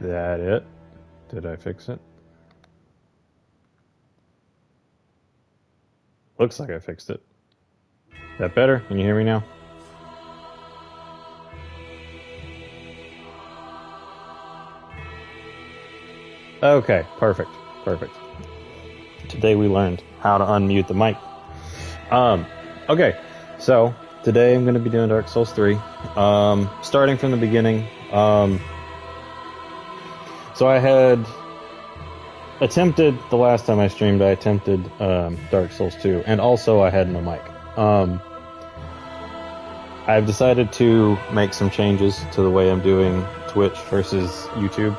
that it? Did I fix it? Looks like I fixed it. Is that better? Can you hear me now? Okay, perfect. Perfect. Today we learned how to unmute the mic. Okay, so today I'm going to be doing Dark Souls 3. Starting from the beginning. So I had attempted, the last time I streamed, I attempted Dark Souls 2, and also I had no mic. I've decided to make some changes to the way I'm doing Twitch versus YouTube.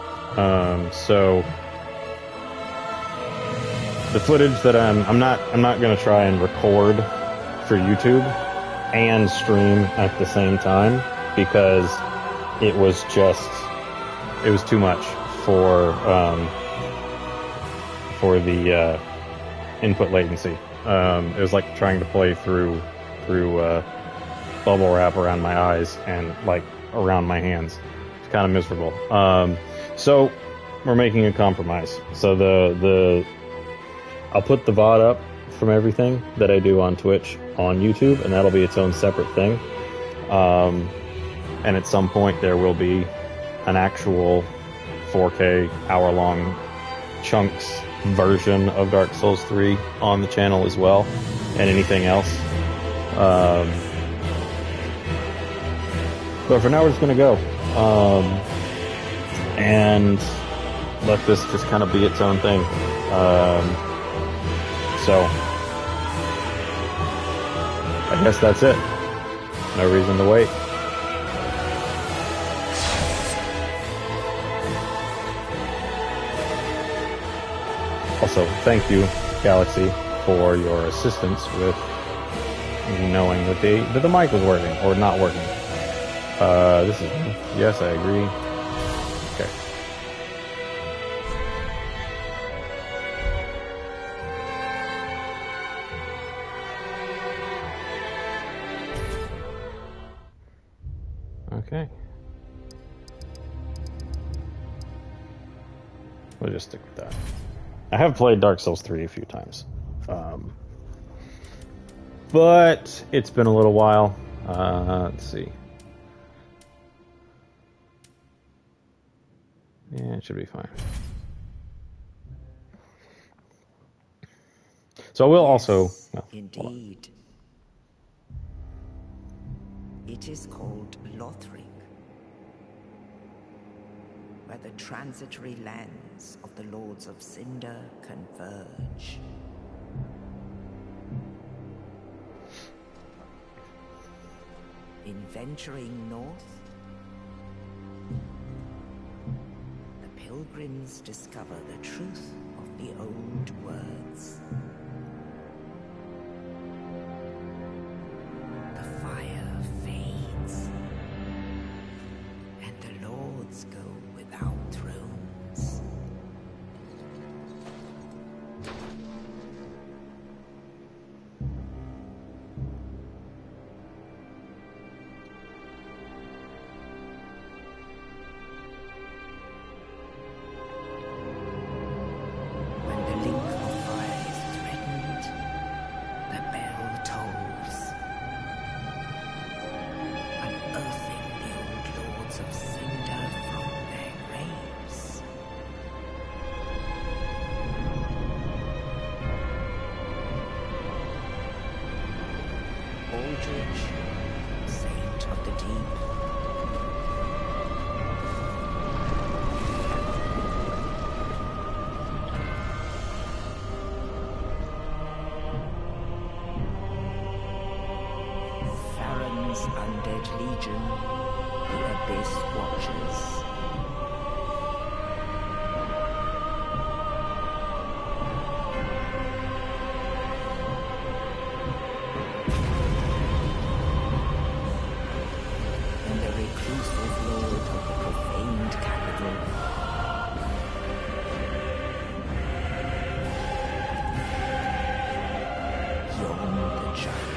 So the footage that I'm not going to try and record for YouTube and stream at the same time, because it was too much for the input latency. It was like trying to play through bubble wrap around my eyes and like around my hands. It's kind of miserable. So we're making a compromise. So I'll put the VOD up from everything that I do on Twitch on YouTube, and that'll be its own separate thing. And at some point there will be an actual 4K hour-long chunks version of Dark Souls 3 on the channel as well, and anything else. But for now we're just going to go. And let this just kind of be its own thing. So I guess that's it. No reason to wait. Also, thank you, Galaxy, for your assistance with knowing that the mic was working or not working. This is me. Yes, I agree. Okay. Okay. We'll just stick with that. I have played Dark Souls 3 a few times. But it's been a little while. Let's see. Yeah, it should be fine. So I will also... No, indeed. It is called Lothric, where the transitory lands of the Lords of Cinder converge. In venturing north, the pilgrims discover the truth of the old words. The fire fades, and the lords go without thrones. When the link of fire is threatened, the bell tolls, unearthing the old lords of Cinder from their graves. Aldrich, saint of the deep, Farron's undead legion, the Abyss Watchers. And the reclusive lord of the profaned capital. Yon the giant.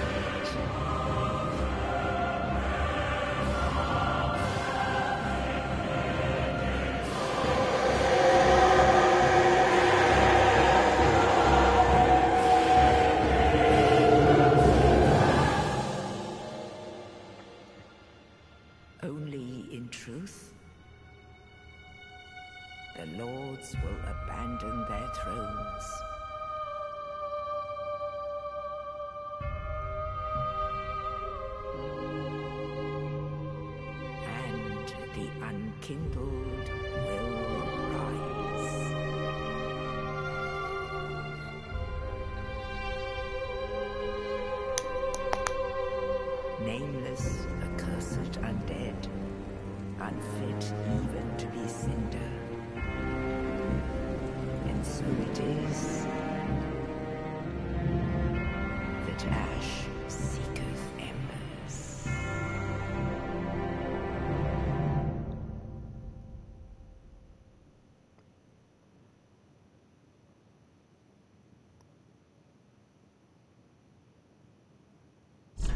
only in truth, the lords will abandon their thrones. And the unkindled will rise. Nameless, accursed undead, unfit even to be cinder. And so it is that ash seeketh embers.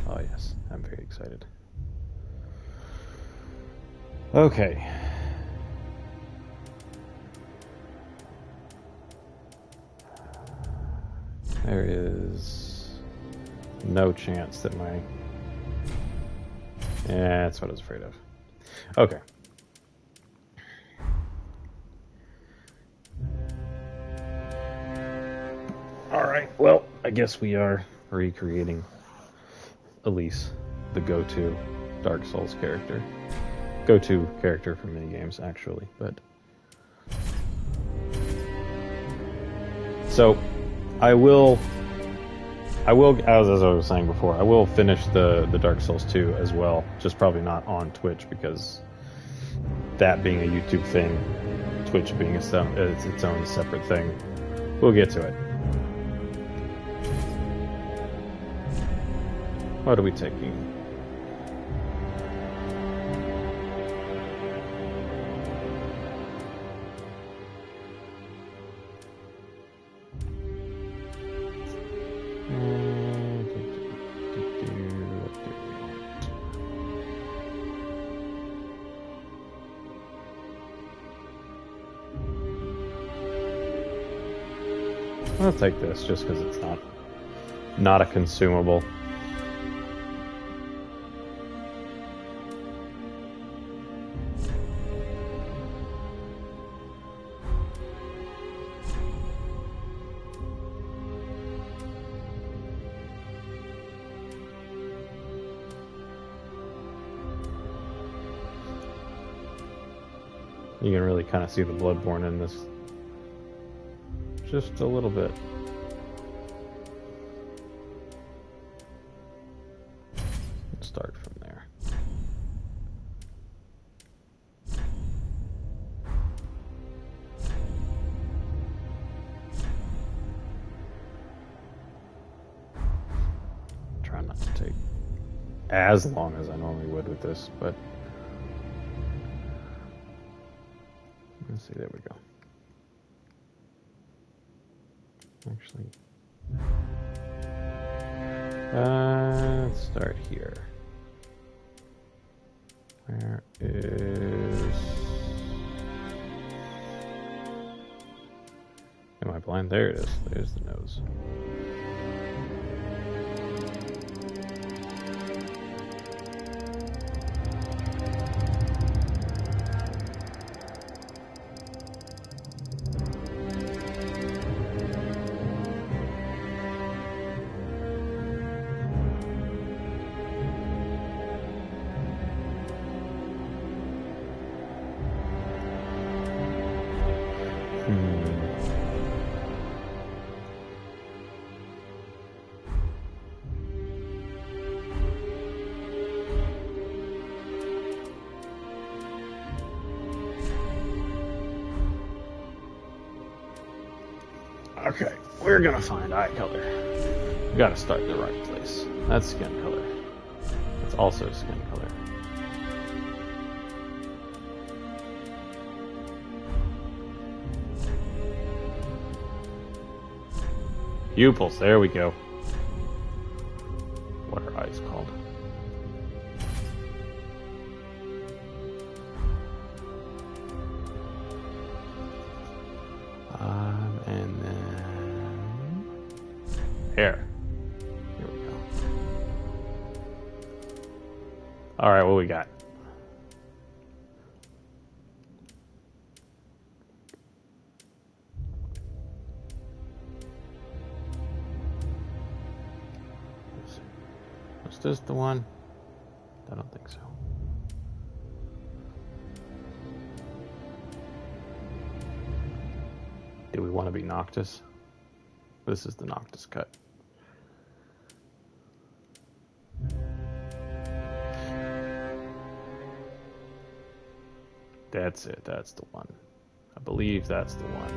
Oh yes, I'm very excited. Okay. There is no chance that my... Yeah, that's what I was afraid of. Okay. Alright, well, I guess we are recreating Elise, the go-to Dark Souls character. Go-to character for minigames, actually, but... So, I will, as I was saying before, I will finish the Dark Souls 2 as well, just probably not on Twitch, because that being a YouTube thing, Twitch being its own separate thing, we'll get to it. What are we taking? I'll take this just because it's not a consumable. You can really kind of see the Bloodborne in this. Just a little bit. Let's start from there. Try not to take as long as I normally would with this, but let's see, there we go. Actually, let's start here. Where is... Am I blind? There it is. There's the nose. Okay, we're gonna find eye color. We gotta start in the right place. That's skin color. That's also skin color. Pupils, there we go. What are eyes called? And then hair. Here we go. All right, what we got? Noctis the one? I don't think so. Do we want to be Noctis? This is the Noctis cut. That's it. That's the one. I believe that's the one.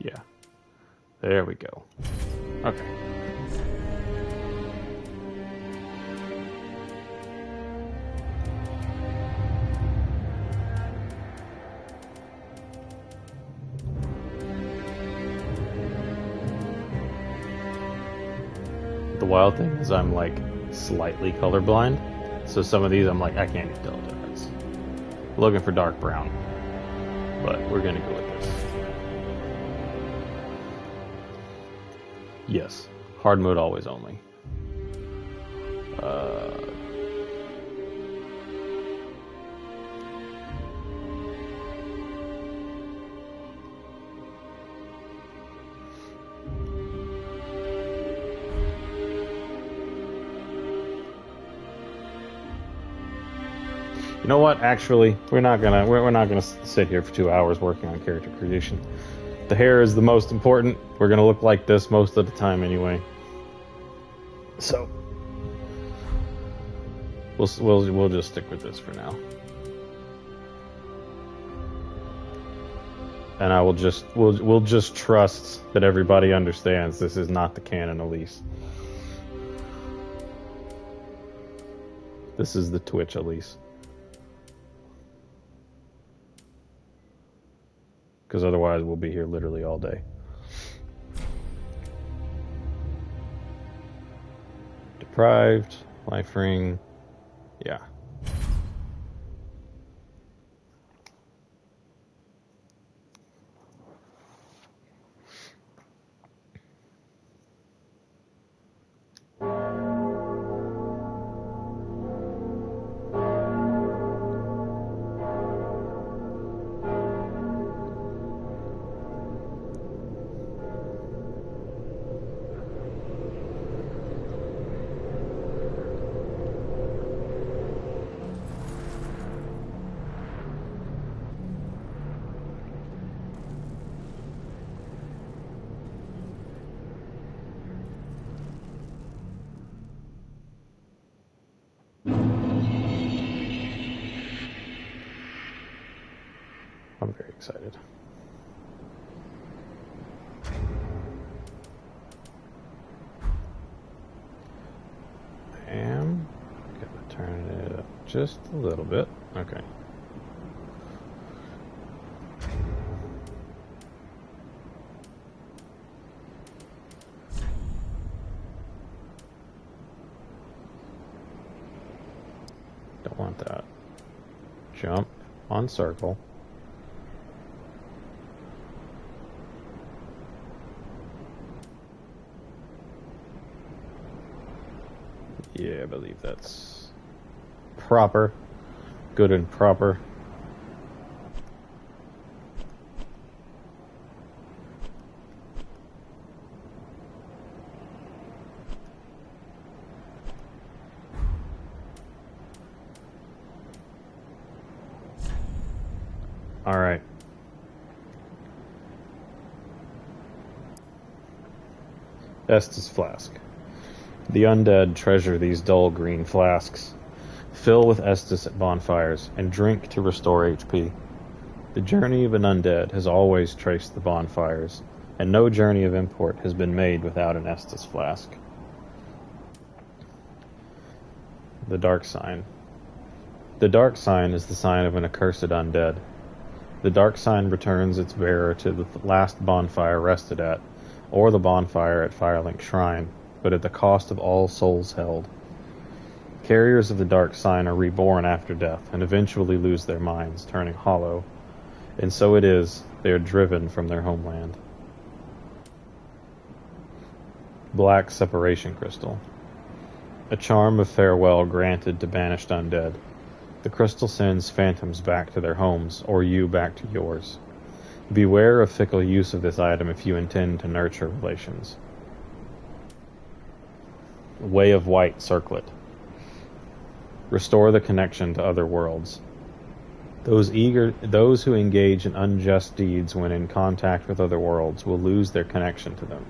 Yeah. There we go. Okay. The wild thing is I'm like slightly colorblind. So some of these I'm like, I can't even tell the difference. Looking for dark brown. But we're gonna go with this. Yes. Hard mode always only. You know what? Actually, we're not gonna sit here for 2 hours working on character creation. The hair is the most important. We're gonna look like this most of the time anyway. So we'll just stick with this for now. And I will just we'll just trust that everybody understands this is not the canon Elise. This is the Twitch Elise. Because otherwise we'll be here literally all day. Deprived, life ring, yeah. I'm very excited. I am gonna turn it up just a little bit. Okay. Don't want that. Jump on circle. Yeah, I believe that's proper. Good and proper. All right. Estus flask. The undead treasure these dull green flasks. Fill with Estus at bonfires, and drink to restore HP. The journey of an undead has always traced the bonfires, and no journey of import has been made without an Estus flask. The Dark Sign. The Dark Sign is the sign of an accursed undead. The Dark Sign returns its bearer to the last bonfire rested at, or the bonfire at Firelink Shrine, but at the cost of all souls held. Carriers of the Dark Sign are reborn after death, and eventually lose their minds, turning hollow. And so it is, they are driven from their homeland. Black Separation Crystal. A charm of farewell granted to banished undead. The crystal sends phantoms back to their homes, or you back to yours. Beware of fickle use of this item if you intend to nurture relations. Way of White Circlet. Restore the connection to other worlds. Those who engage in unjust deeds when in contact with other worlds will lose their connection to them.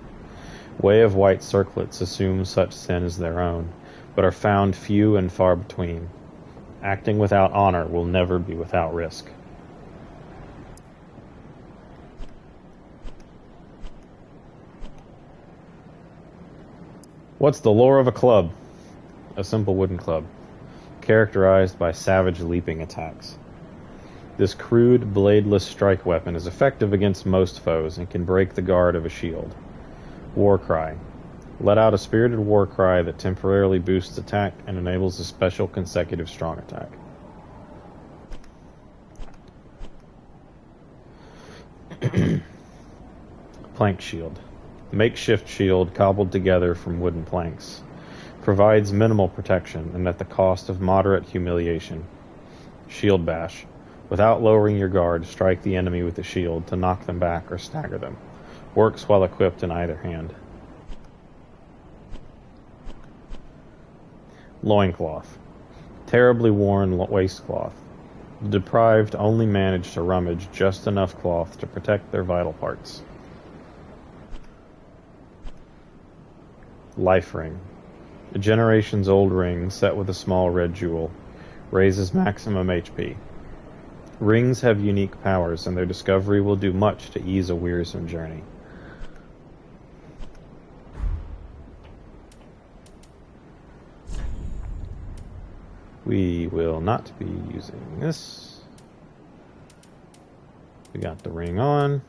Way of White Circlets assume such sin as their own, but are found few and far between. Acting without honor will never be without risk. What's the lore of a club? A simple wooden club, characterized by savage leaping attacks. This crude, bladeless strike weapon is effective against most foes and can break the guard of a shield. War Cry. Let out a spirited war cry that temporarily boosts attack and enables a special consecutive strong attack. Plank Shield. Makeshift shield cobbled together from wooden planks. Provides minimal protection and at the cost of moderate humiliation. Shield Bash. Without lowering your guard, strike the enemy with the shield to knock them back or stagger them. Works while equipped in either hand. Loincloth. Terribly worn waistcloth. The deprived only manage to rummage just enough cloth to protect their vital parts. Life Ring. A generations-old ring set with a small red jewel. Raises maximum HP. Rings have unique powers, and their discovery will do much to ease a wearisome journey. We will not be using this. We got the ring on.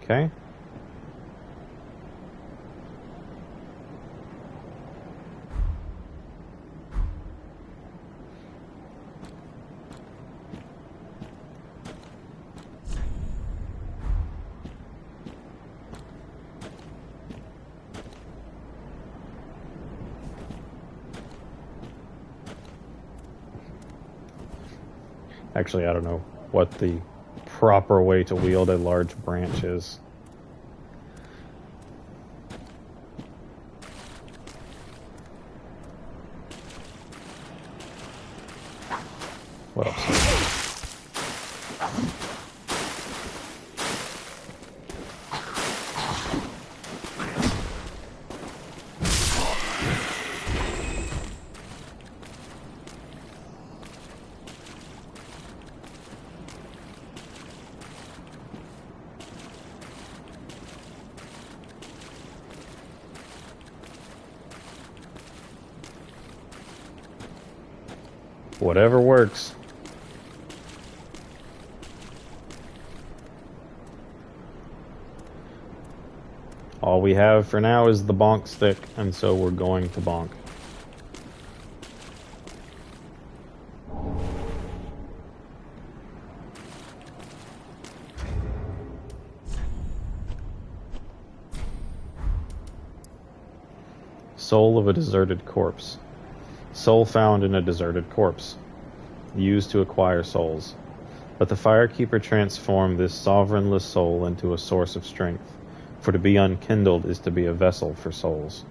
Okay. Actually, I don't know what the proper way to wield a large branch is. What else? Whatever works. All we have for now is the bonk stick, and so we're going to bonk. Soul of a deserted corpse. Soul found in a deserted corpse. Used to acquire souls. Let the Firekeeper transform this sovereignless soul into a source of strength, for to be unkindled is to be a vessel for souls.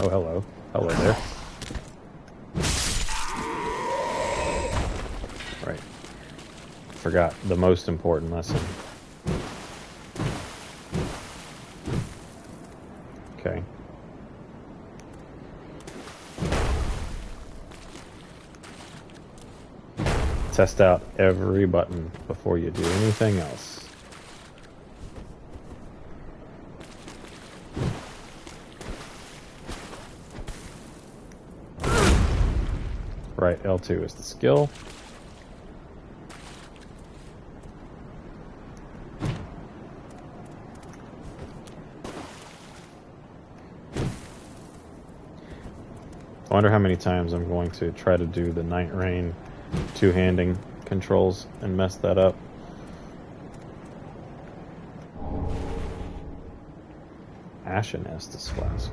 Oh, hello. Hello there. Right. Forgot the most important lesson. Okay. Test out every button before you do anything else. Right, L2 is the skill. wonder how many times I'm going to try to do the Night Rain two-handing controls and mess that up. Ashen Estus Flask.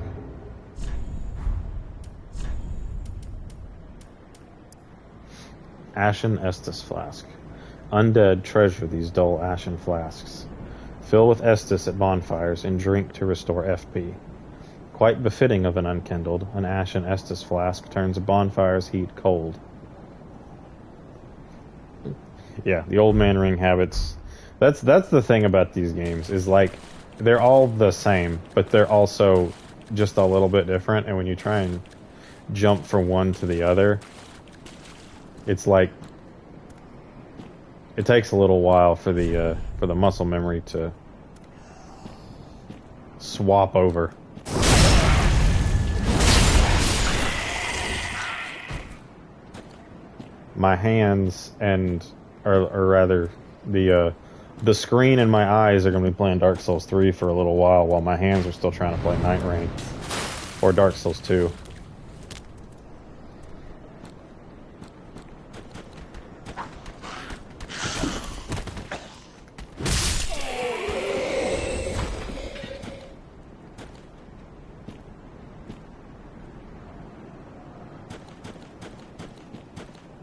Ashen Estus Flask. Undead treasure these dull ashen flasks. Fill with Estus at bonfires and drink to restore FP. Quite befitting of an unkindled, an ashen Estus flask turns a bonfire's heat cold. Yeah, the old man ring habits. That's the thing about these games, is like, they're all the same, but they're also just a little bit different, and when you try and jump from one to the other, it's like, it takes a little while for the muscle memory to swap over. My hands or rather the screen and my eyes are going to be playing Dark Souls 3 for a little while my hands are still trying to play Night Rain or Dark Souls 2.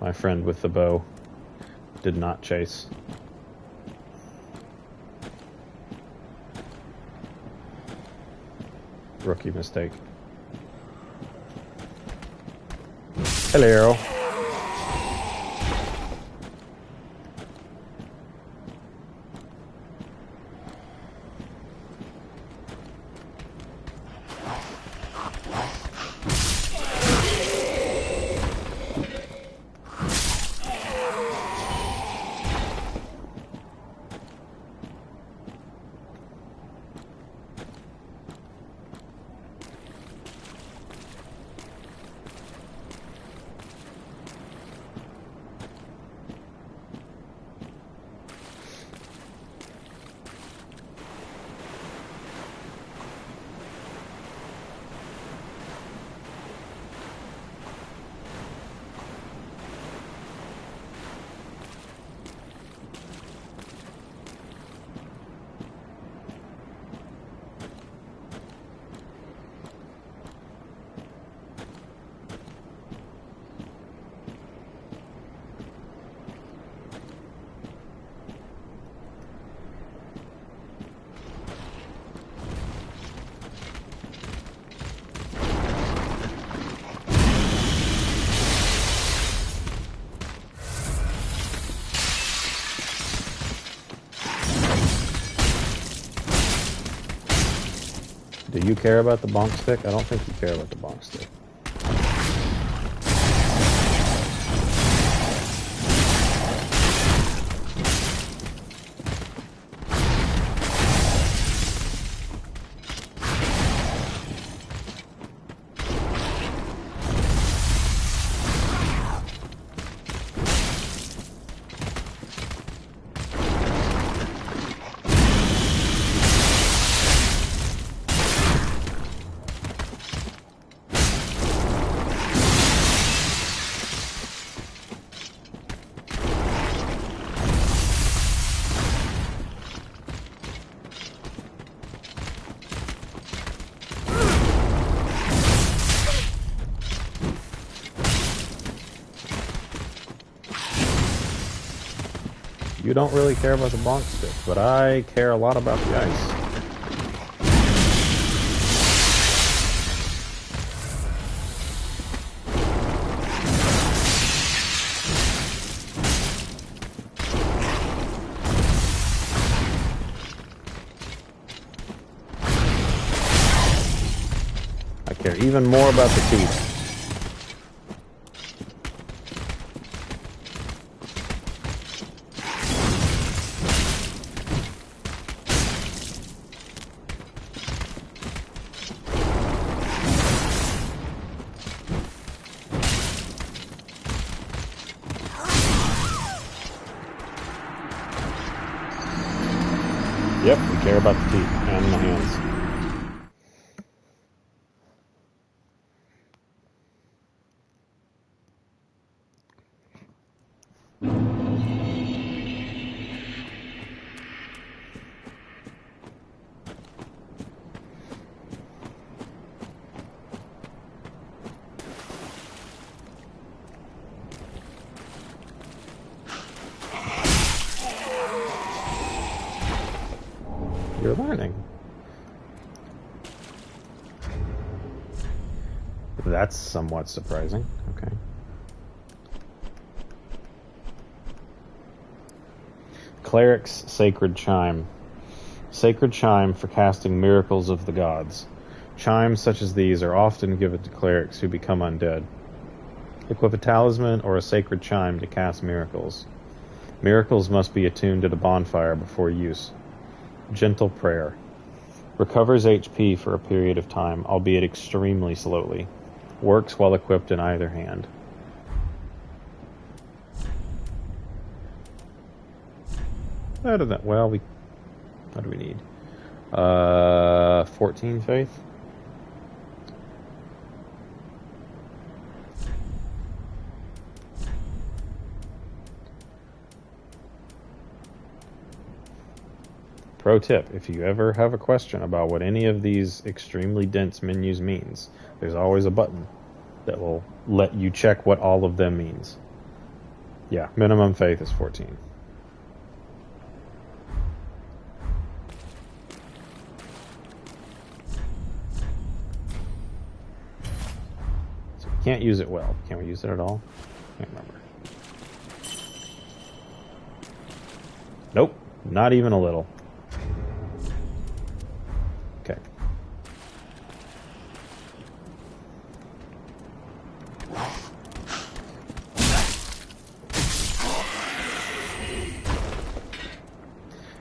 My friend with the bow did not chase. Rookie mistake. Hello. Do you care about the bonk stick? I don't think you care about the bonk stick. You don't really care about the bonk stick, but I care a lot about the ice. I care even more about the teeth. Yep, we care about the teeth and the hands. You're learning. That's somewhat surprising. Okay. Cleric's Sacred Chime. Sacred chime for casting miracles of the gods. Chimes such as these are often given to clerics who become undead. Equip a talisman or a sacred chime to cast miracles. Miracles must be attuned at a bonfire before use. Gentle Prayer. Recovers HP for a period of time, albeit extremely slowly. Works while equipped in either hand. Better than, well, what do we need? 14 faith? Pro tip, if you ever have a question about what any of these extremely dense menus means, there's always a button that will let you check what all of them means. Yeah, minimum faith is 14. So we can't use it well. Can we use it at all? Can't remember. Nope, not even a little. Okay.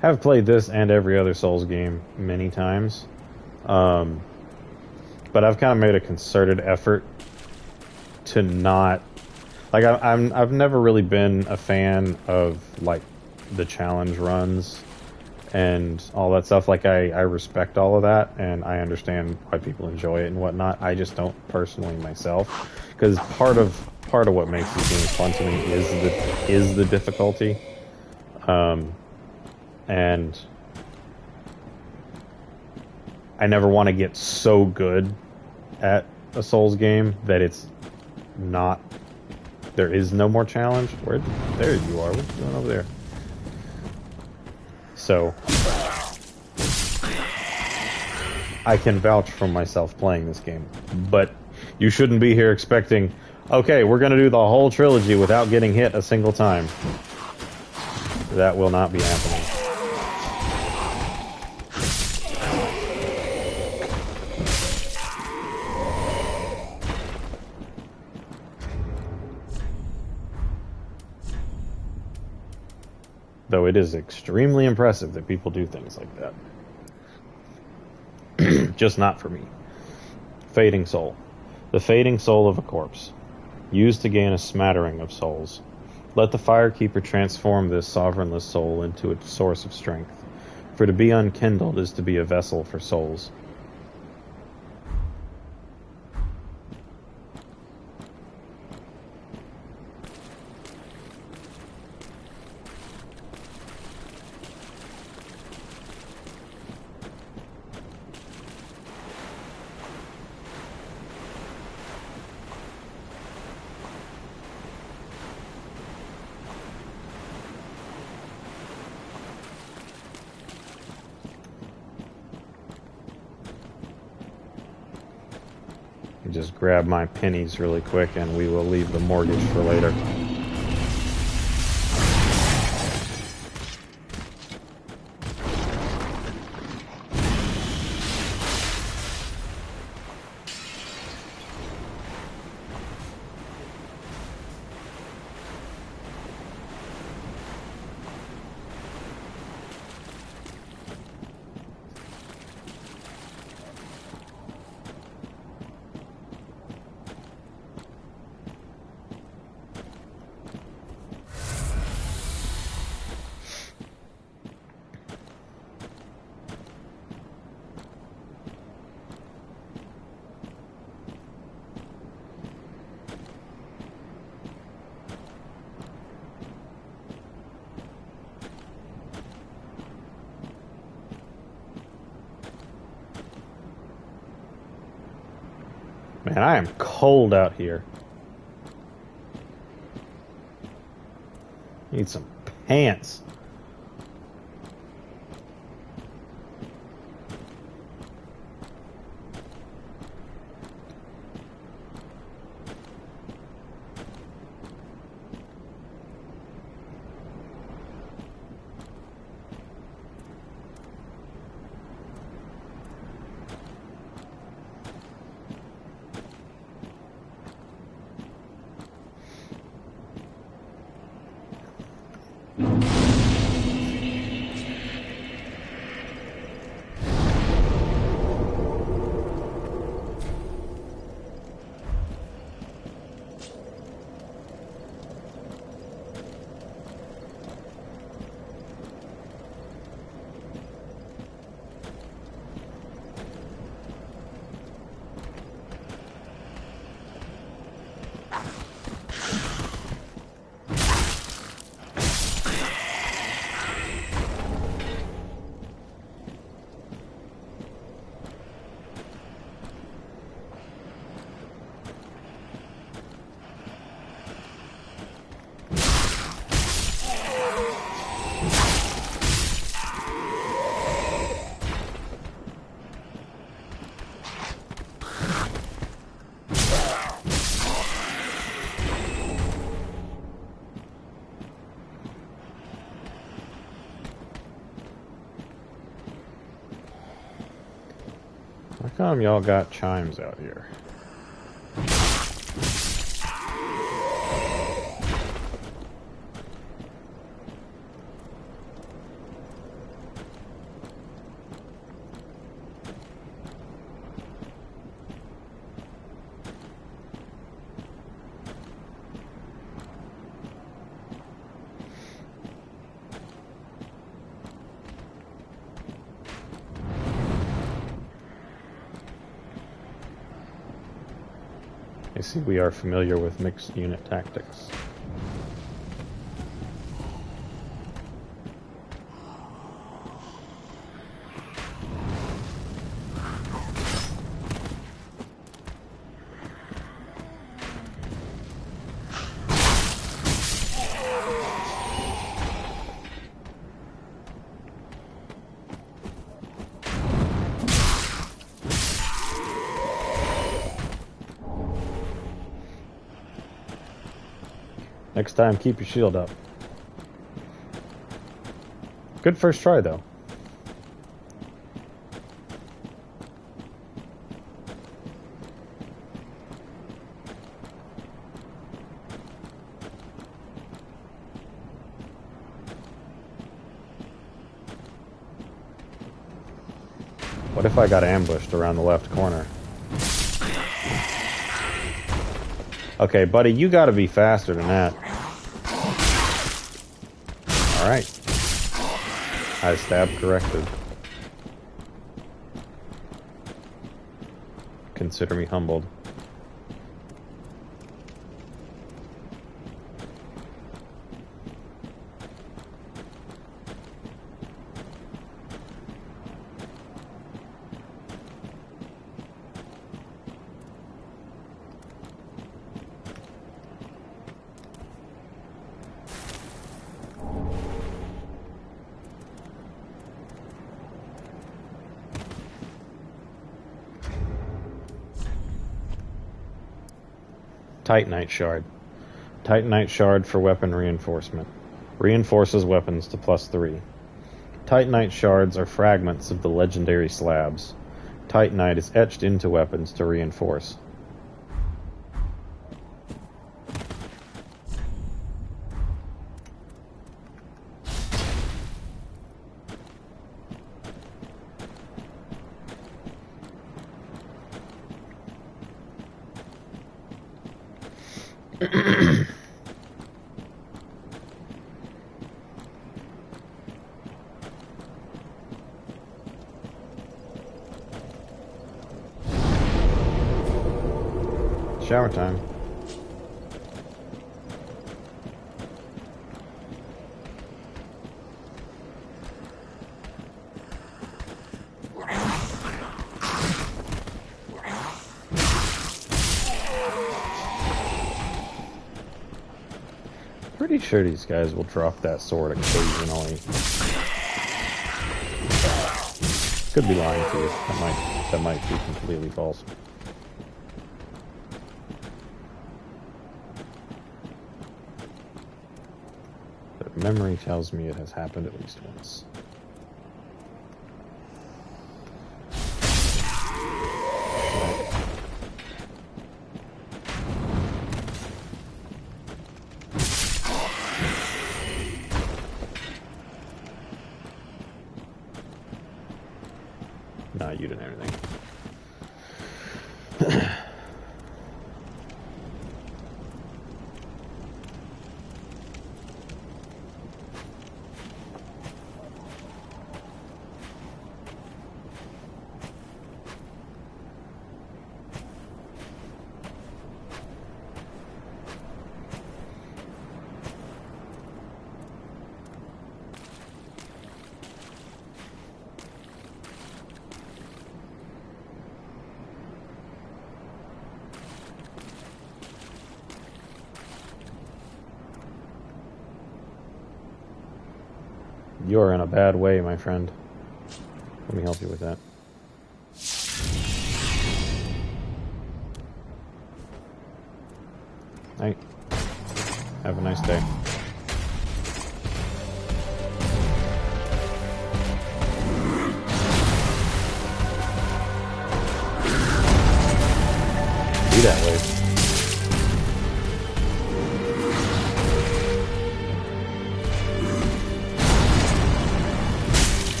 I've played this and every other Souls game many times, but I've kind of made a concerted effort to not, like, I've never really been a fan of like the challenge runs and all that stuff. Like, I respect all of that, and I understand why people enjoy it and whatnot. I just don't personally myself, because part of what makes these games fun to me is the difficulty, and I never want to get so good at a Souls game that it's not. There is no more challenge. There you are. What are you doing over there? So I can vouch for myself playing this game, but you shouldn't be here expecting, okay, we're going to do the whole trilogy without getting hit a single time. That will not be happening. Though it is extremely impressive that people do things like that. Just not for me. Fading Soul. The fading soul of a corpse. Used to gain a smattering of souls. Let the Firekeeper transform this sovereignless soul into a source of strength. For to be unkindled is to be a vessel for souls. Just grab my pennies really quick and we will leave the mortgage for later. Man, I am cold out here. Need some pants. How come y'all got chimes out here? I see we are familiar with mixed unit tactics. Next time, keep your shield up. Good first try, though. What if I got ambushed around the left corner? Okay, buddy, you gotta be faster than that. Alright. I stab corrected. Consider me humbled. Titanite Shard. Titanite Shard for weapon reinforcement. Reinforces weapons to +3. Titanite shards are fragments of the legendary slabs. Titanite is etched into weapons to reinforce. Shower time. Pretty sure these guys will drop that sword occasionally. Could be lying to you. That might be completely false. But memory tells me it has happened at least once. Nah, you didn't have anything. You're in a bad way, my friend. Let me help you with that. Hey, have a nice day.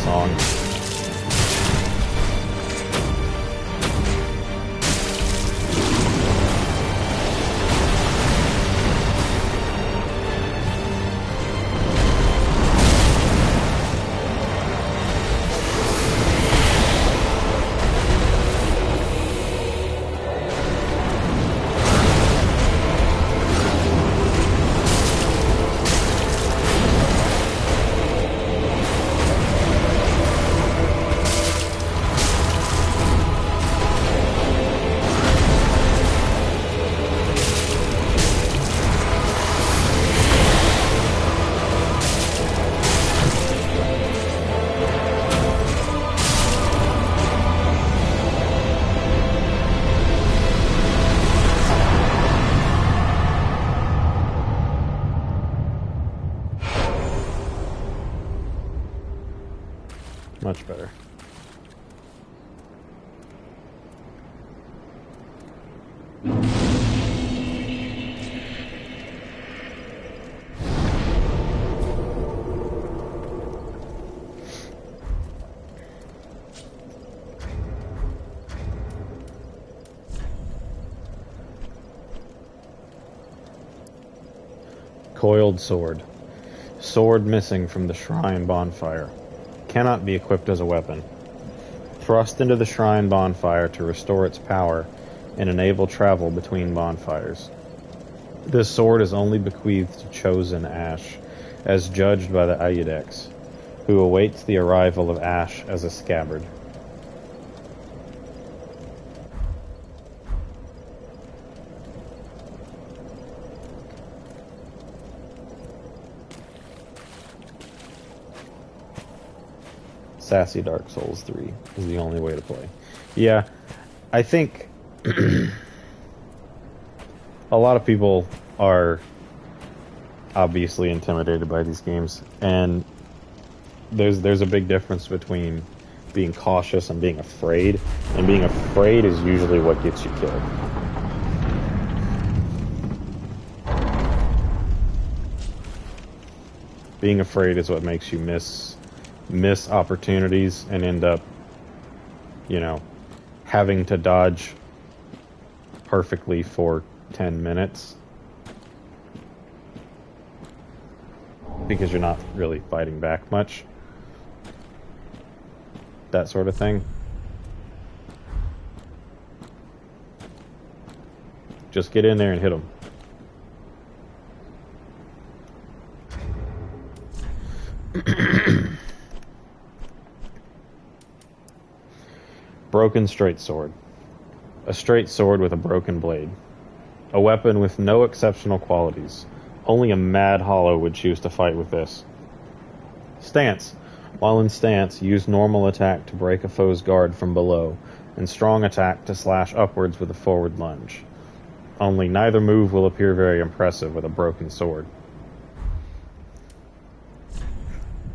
song. Much better. Coiled sword. Sword missing from the shrine bonfire. Cannot be equipped as a weapon. Thrust into the shrine bonfire to restore its power and enable travel between bonfires. This sword is only bequeathed to chosen Ash, as judged by the Ayudex, who awaits the arrival of Ash as a scabbard. Sassy Dark Souls 3 is the only way to play. Yeah, I think a lot of people are obviously intimidated by these games, and there's a big difference between being cautious and being afraid, and being afraid is usually what gets you killed. Being afraid is what makes you miss opportunities and end up, having to dodge perfectly for 10 minutes because you're not really fighting back much. That sort of thing. Just get in there and hit them. Broken straight sword. A straight sword with a broken blade. A weapon with no exceptional qualities. Only a mad hollow would choose to fight with this. Stance. While in stance, use normal attack to break a foe's guard from below, and strong attack to slash upwards with a forward lunge. Only neither move will appear very impressive with a broken sword.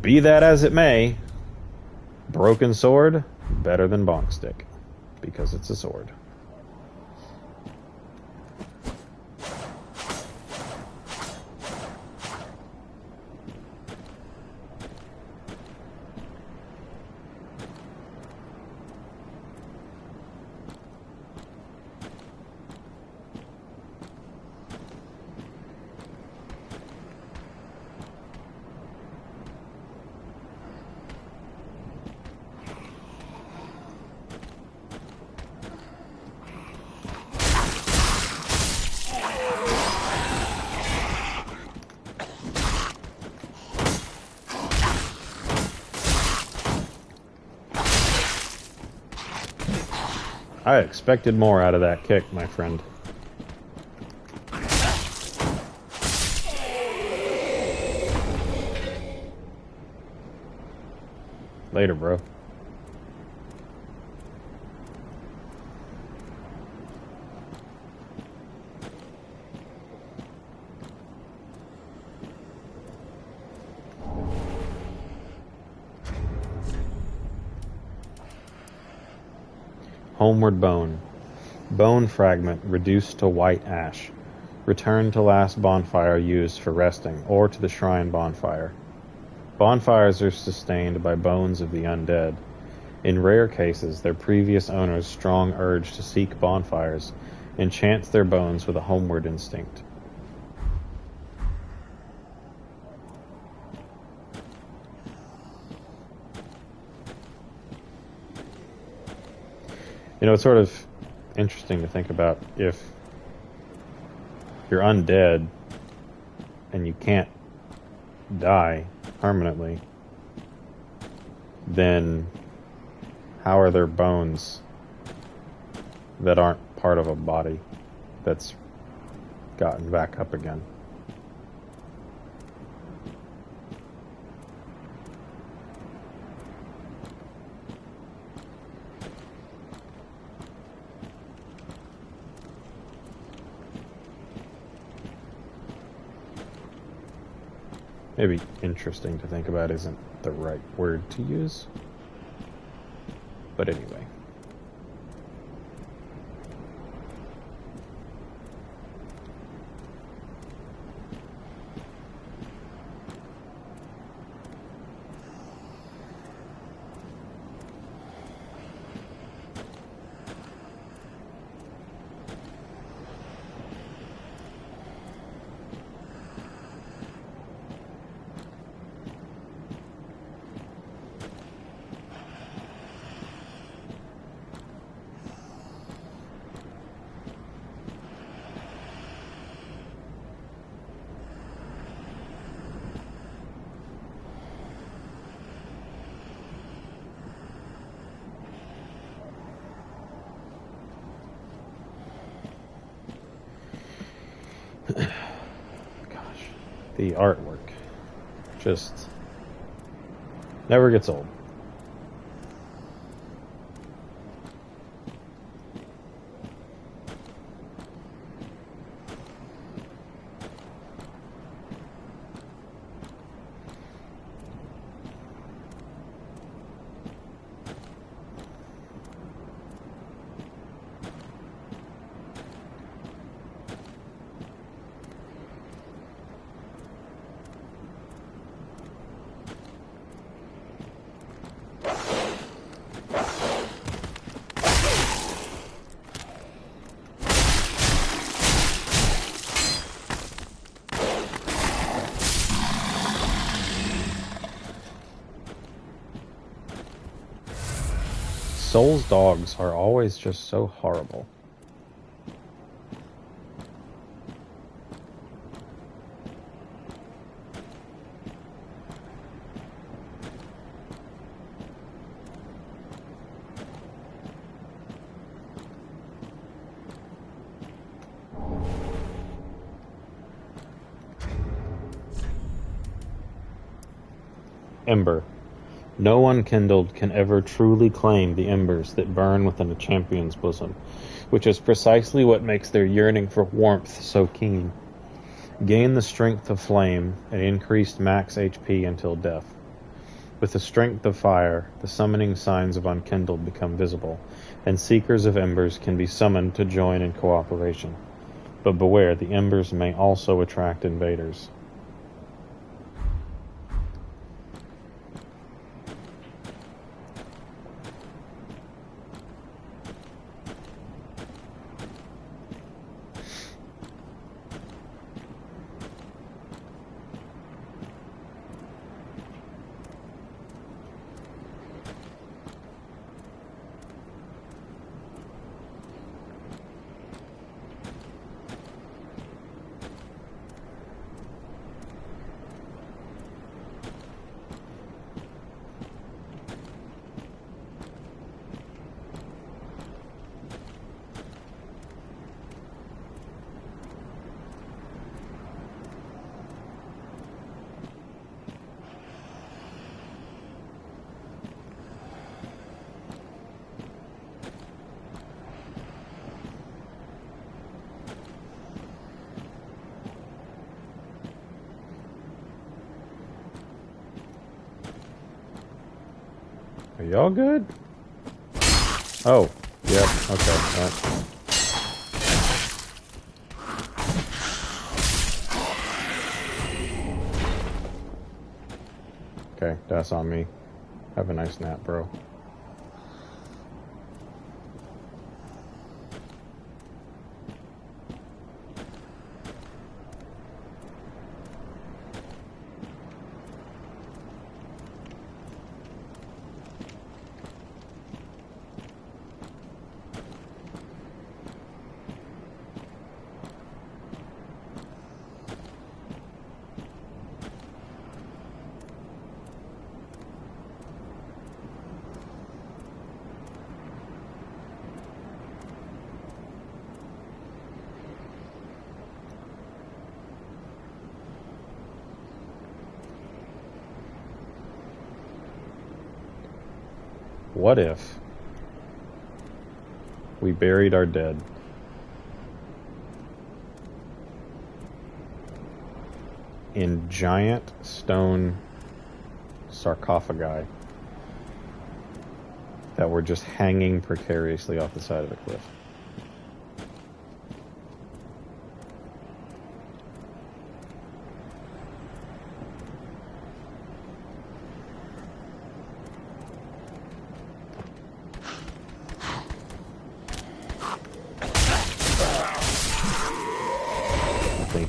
Be that as it may, broken sword, better than bonk stick, because it's a sword. I expected more out of that kick, my friend. Later, bro. Homeward Bone. Bone fragment reduced to white ash. Return to last bonfire used for resting, or to the shrine bonfire. Bonfires are sustained by bones of the undead. In rare cases, their previous owner's strong urge to seek bonfires enchants their bones with a homeward instinct. You know, it's sort of interesting to think about if you're undead and you can't die permanently, then how are there bones that aren't part of a body that's gotten back up again? Maybe interesting to think about isn't the right word to use. But anyway. Gosh, the artwork just never gets old. Souls dogs are always just so horrible. Ember. No unkindled can ever truly claim the embers that burn within a champion's bosom, which is precisely what makes their yearning for warmth so keen. Gain the strength of flame and increased max HP until death. With the strength of fire, the summoning signs of unkindled become visible, and seekers of embers can be summoned to join in cooperation. But beware, the embers may also attract invaders. Are y'all good? Oh, yep, okay. Right. Okay, that's on me. Have a nice nap, bro. What if we buried our dead in giant stone sarcophagi that were just hanging precariously off the side of a cliff?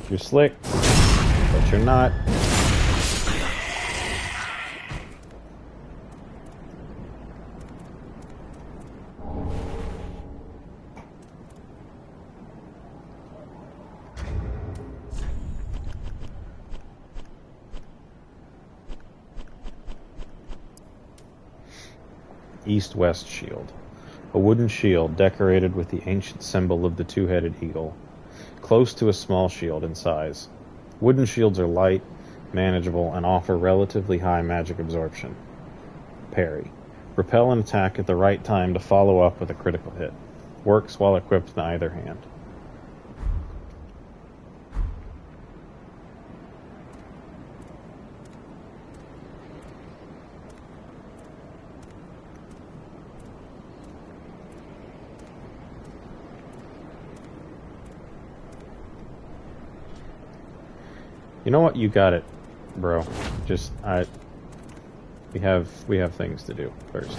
You're slick, but you're not. East-West shield. A wooden shield decorated with the ancient symbol of the two-headed eagle. Close to a small shield in size. Wooden shields are light, manageable, and offer relatively high magic absorption. Parry. Repel an attack at the right time to follow up with a critical hit. Works while equipped in either hand. You know what? You got it, bro. Just we have things to do first.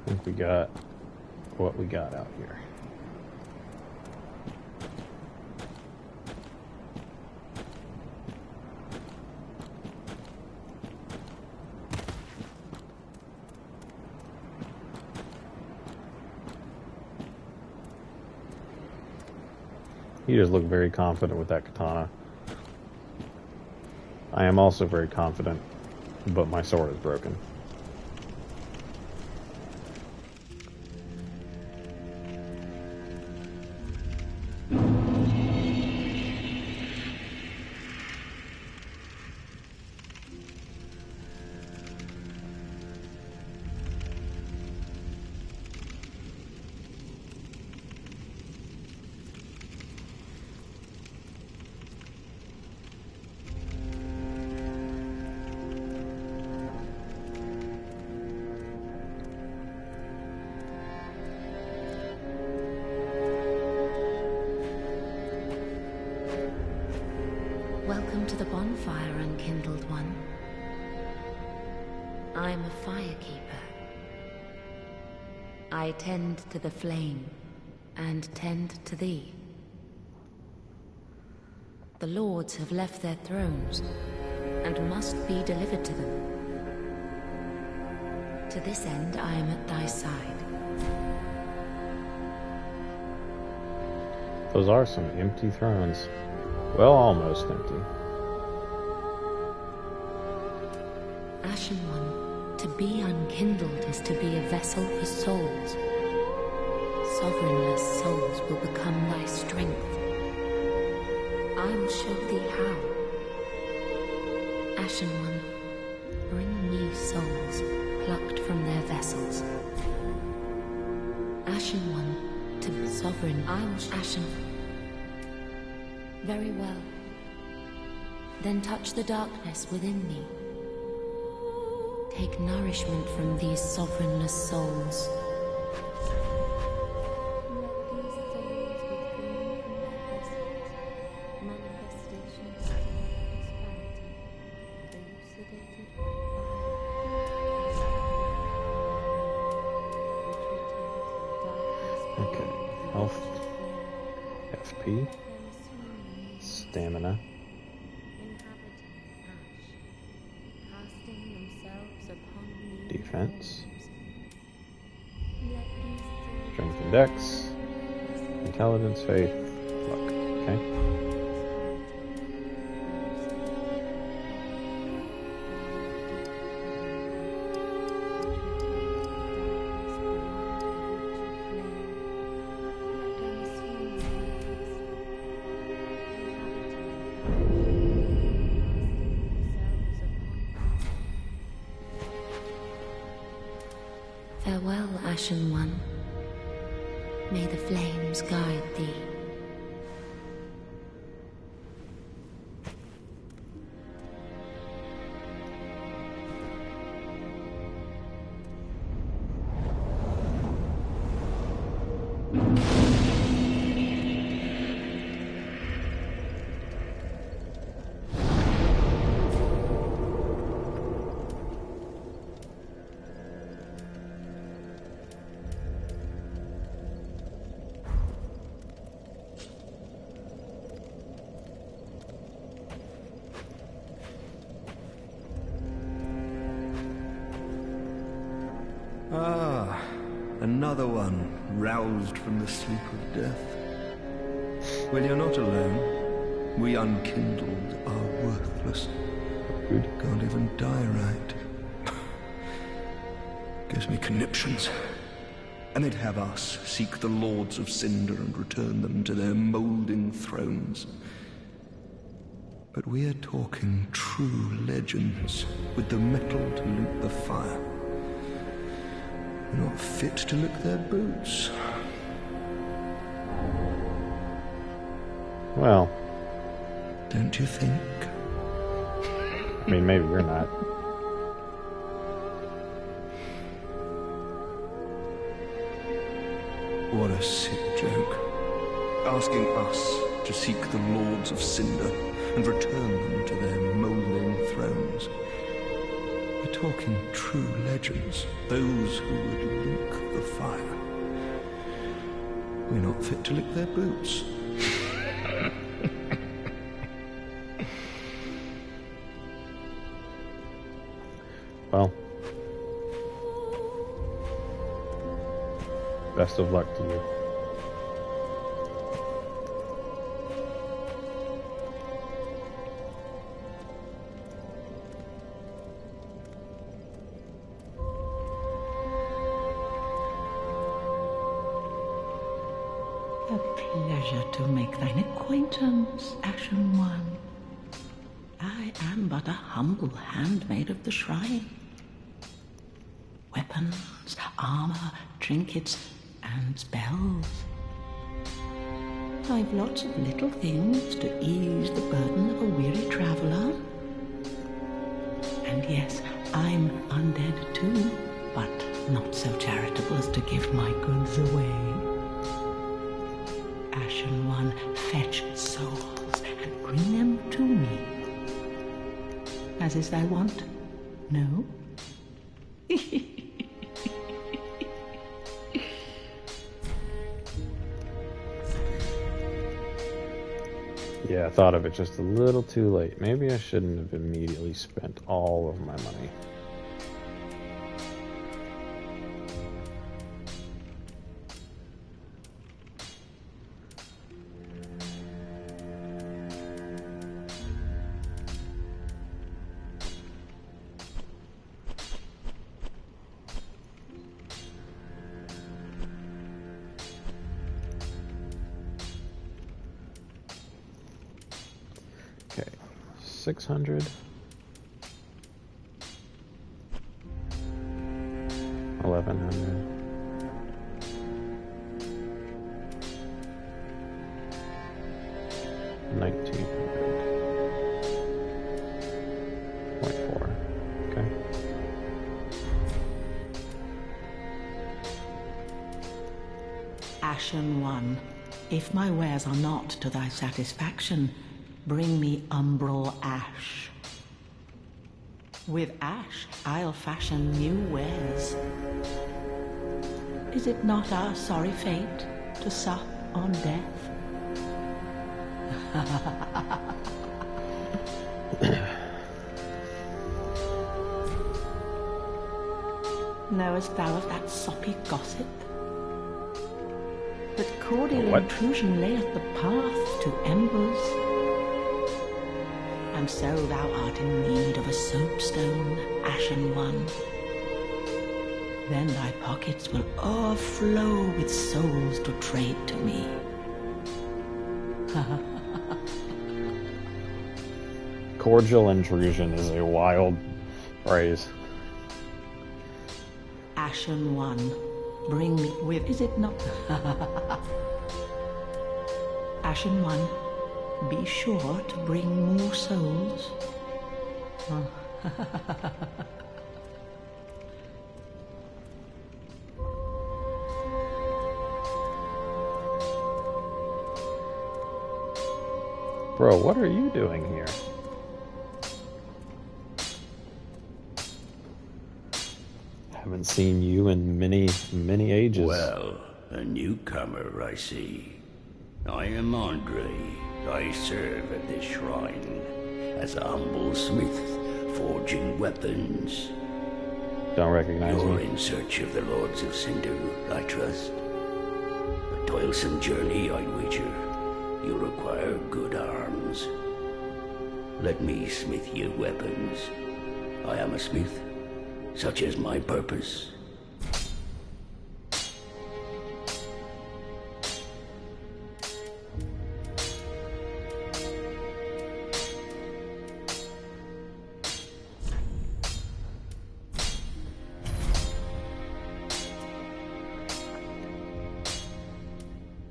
I think we got what we got out here. You just look very confident with that katana. I am also very confident, but my sword is broken. Welcome to the bonfire, unkindled one. I'm a firekeeper. I tend to the flame, and tend to thee. The lords have left their thrones, and must be delivered to them. To this end, I am at thy side. Those are some empty thrones. Well, almost empty. Ashen One, to be unkindled is to be a vessel for souls. Sovereignless souls will become thy strength. I will show thee how. Ashen One, bring me souls plucked from their vessels. Ashen One, to be sovereign, I will Ashen. Very well. Then touch the darkness within me. Take nourishment from these sovereignless souls. Okay, health, FP, stamina, defense, strength and dex, intelligence, faith, luck. Okay. Farewell, Ashen One. May the flames guide thee. Ah, another one roused from the sleep of death. Well, you're not alone. We unkindled are worthless. Good. Can't even die right. Gives me conniptions. And they'd have us seek the Lords of Cinder and return them to their moulding thrones. But we're talking true legends with the metal to loot the fire. We're not fit to lick their boots. Well, Don't you think? I mean, maybe you're not. What a sick joke. Asking us to seek the Lords of Cinder and return them to their moulding thrones. We're talking true legends, those who would lick the fire. We're not fit to lick their boots. Well, best of luck to you. A pleasure to make thine acquaintance, Ashen One. I am but a humble handmaid of the shrine. Weapons, armor, trinkets, and spells. I've lots of little things to ease the burden of a weary traveler. And yes, I'm undead too, but not so charitable as to give my goods away. Ashen One, fetch souls and bring them to me. As is thy wont? No? Yeah, I thought of it just a little too late. Maybe I shouldn't have immediately spent all of my money. 600. 1100. 1900.4. Okay. Ashen One, if my wares are not to thy satisfaction, bring me umbral ash. With ash, I'll fashion new wares. Is it not our sorry fate to sup on death? Knowest thou of that soppy gossip? That cordial What? intrusion layeth the path to embers. And so thou art in need of a soapstone, Ashen One. Then thy pockets will o'erflow with souls to trade to me. Cordial intrusion is a wild phrase. Ashen One, bring me with... Is it not? Ashen One, be sure to bring more souls. Bro, what are you doing here? Haven't seen you in many, many ages. Well, a newcomer, I see. I am Andre. I serve at this shrine as a humble smith, forging weapons. Don't recognize You're me. in search of the Lords of Cinder, I trust. A toilsome journey, I'd wager. You require good arms. Let me smith you weapons. I am a smith. Such is my purpose.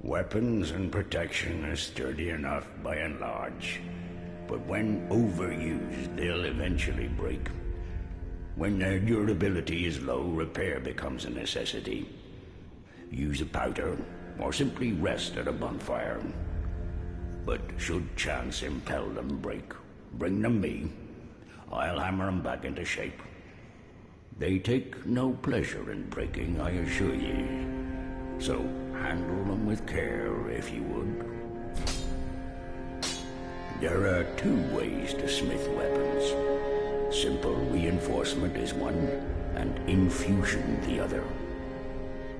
Weapons and protection are sturdy enough by and large, but when overused, they'll eventually break. When their durability is low, repair becomes a necessity. Use a powder, or simply rest at a bonfire. But should chance impel them break, bring them me. I'll hammer them back into shape. They take no pleasure in breaking, I assure ye. So handle them with care, if you would. There are two ways to smith weapons. Simple reinforcement is one, and infusion the other.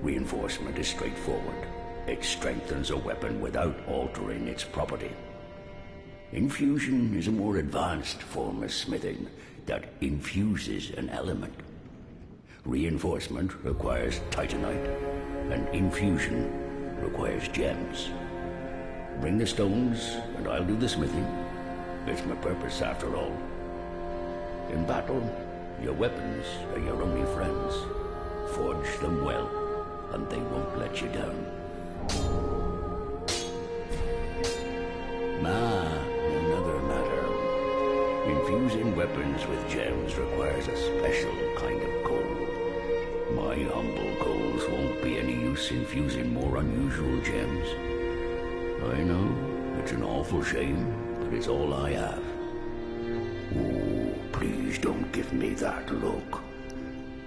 Reinforcement is straightforward. It strengthens a weapon without altering its property. Infusion is a more advanced form of smithing that infuses an element. Reinforcement requires titanite, and infusion requires gems. Bring the stones, and I'll do the smithing. It's my purpose, after all. In battle, your weapons are your only friends. Forge them well, and they won't let you down. Another matter. Infusing weapons with gems requires a special kind of coal. My humble coals won't be any use infusing more unusual gems. I know, it's an awful shame, but it's all I have. Oh, please don't give me that look.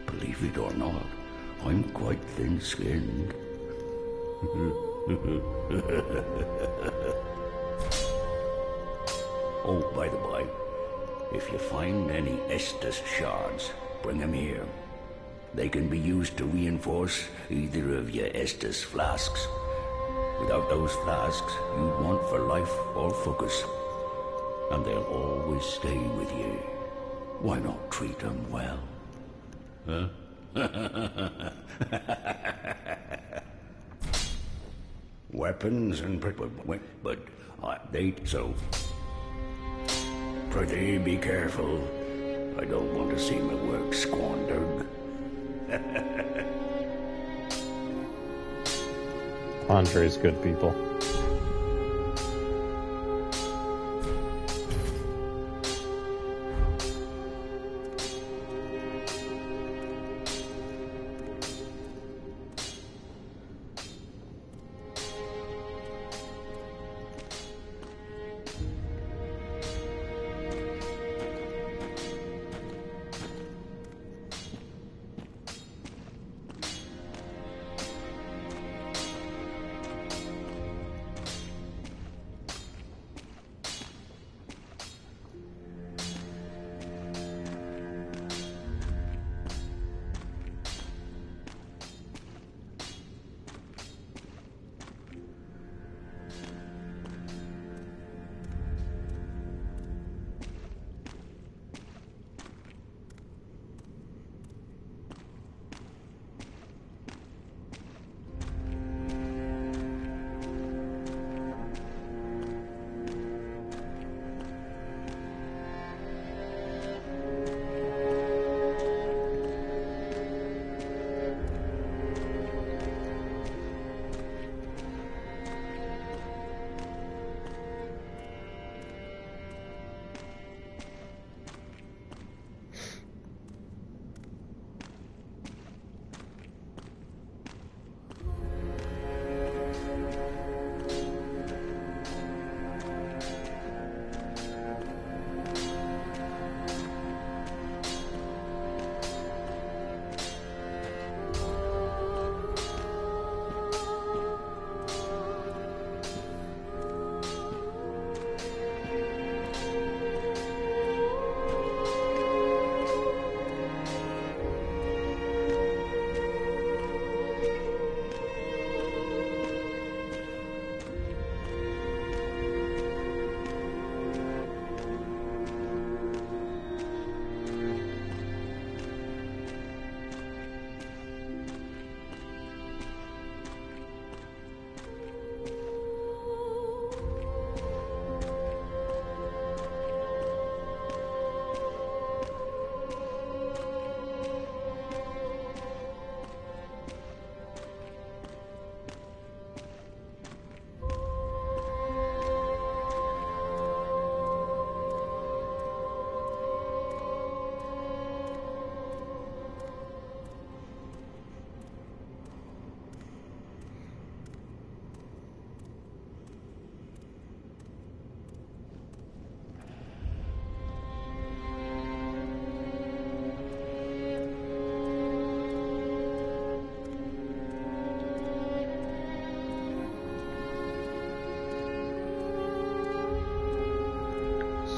Believe it or not, I'm quite thin-skinned. Oh, by the by, if you find any Estus shards, bring them here. They can be used to reinforce either of your Estus flasks. Without those flasks, you'd want for life or focus. And they'll always stay with you. Why not treat them well? Huh? Weapons and... But, Prithee, be careful. I don't want to see my work squandered. Andre's good people.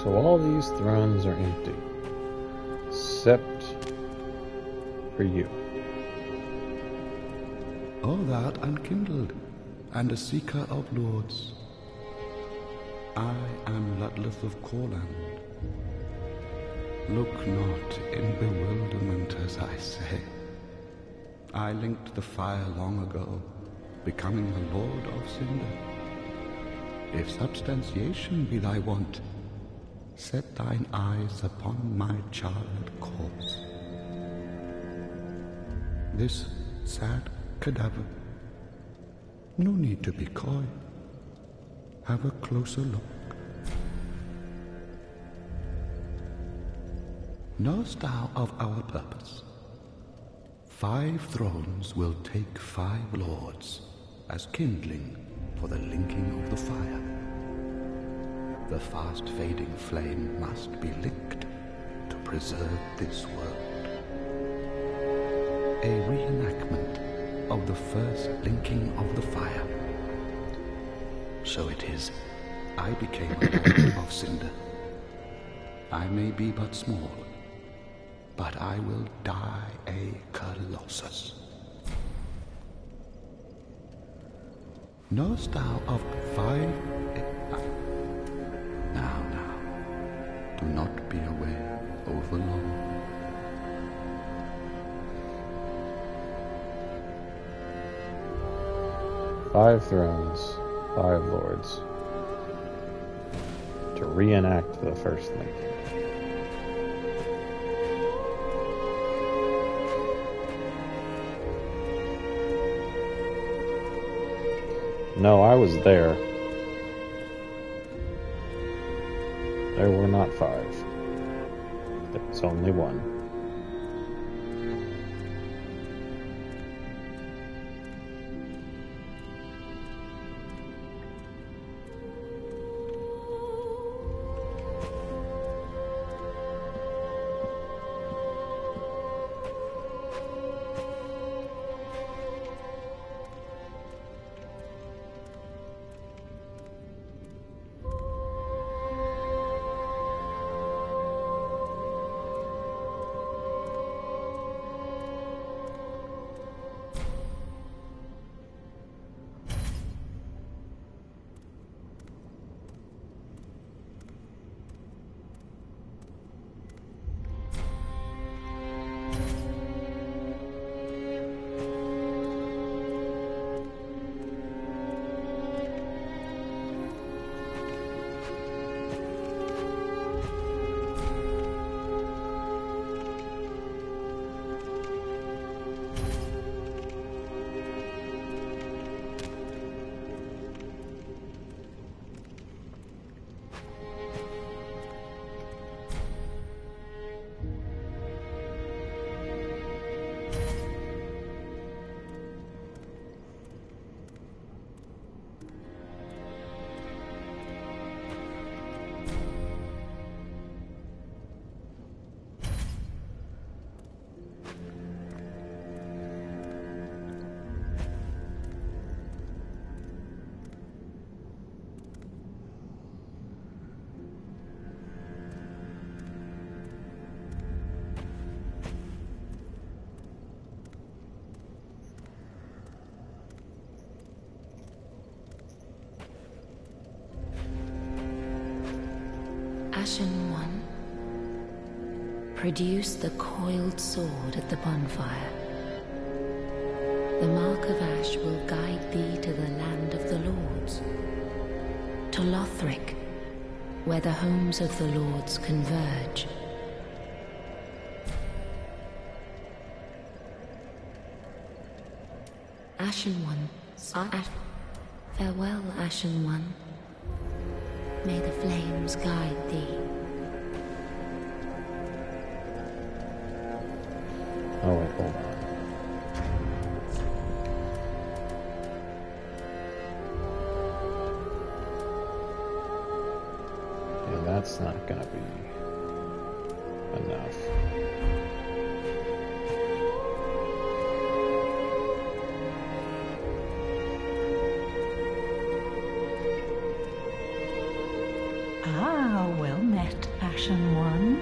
So all these thrones are empty, except for you. O thou art unkindled, and a seeker of lords. I am Ludleth of Corland. Look not in bewilderment as I say. I linked the fire long ago, becoming the Lord of Cinder. If substantiation be thy want, set thine eyes upon my charred corpse. This sad cadaver, no need to be coy. Have a closer look. Knowest thou of our purpose? 5 thrones will take 5 lords as kindling for the linking of the fire. The fast fading flame must be licked to preserve this world. A reenactment of the first linking of the fire. So it is, I became a Lord of Cinder. I may be but small, but I will die a Colossus. Knowest thou of 5... Now, do not be away overlong. Five thrones, 5 lords, to reenact the first linking. No, I was there. There were not 5. There was only 1. Ashen One, produce the coiled sword at the bonfire. The mark of ash will guide thee to the land of the lords, to Lothric, where the homes of the lords converge. Ashen One, farewell, Ashen One. May the flames guide thee. Oh wait, hold on. Yeah, that's not gonna be enough. Ah, well met, Ashen One.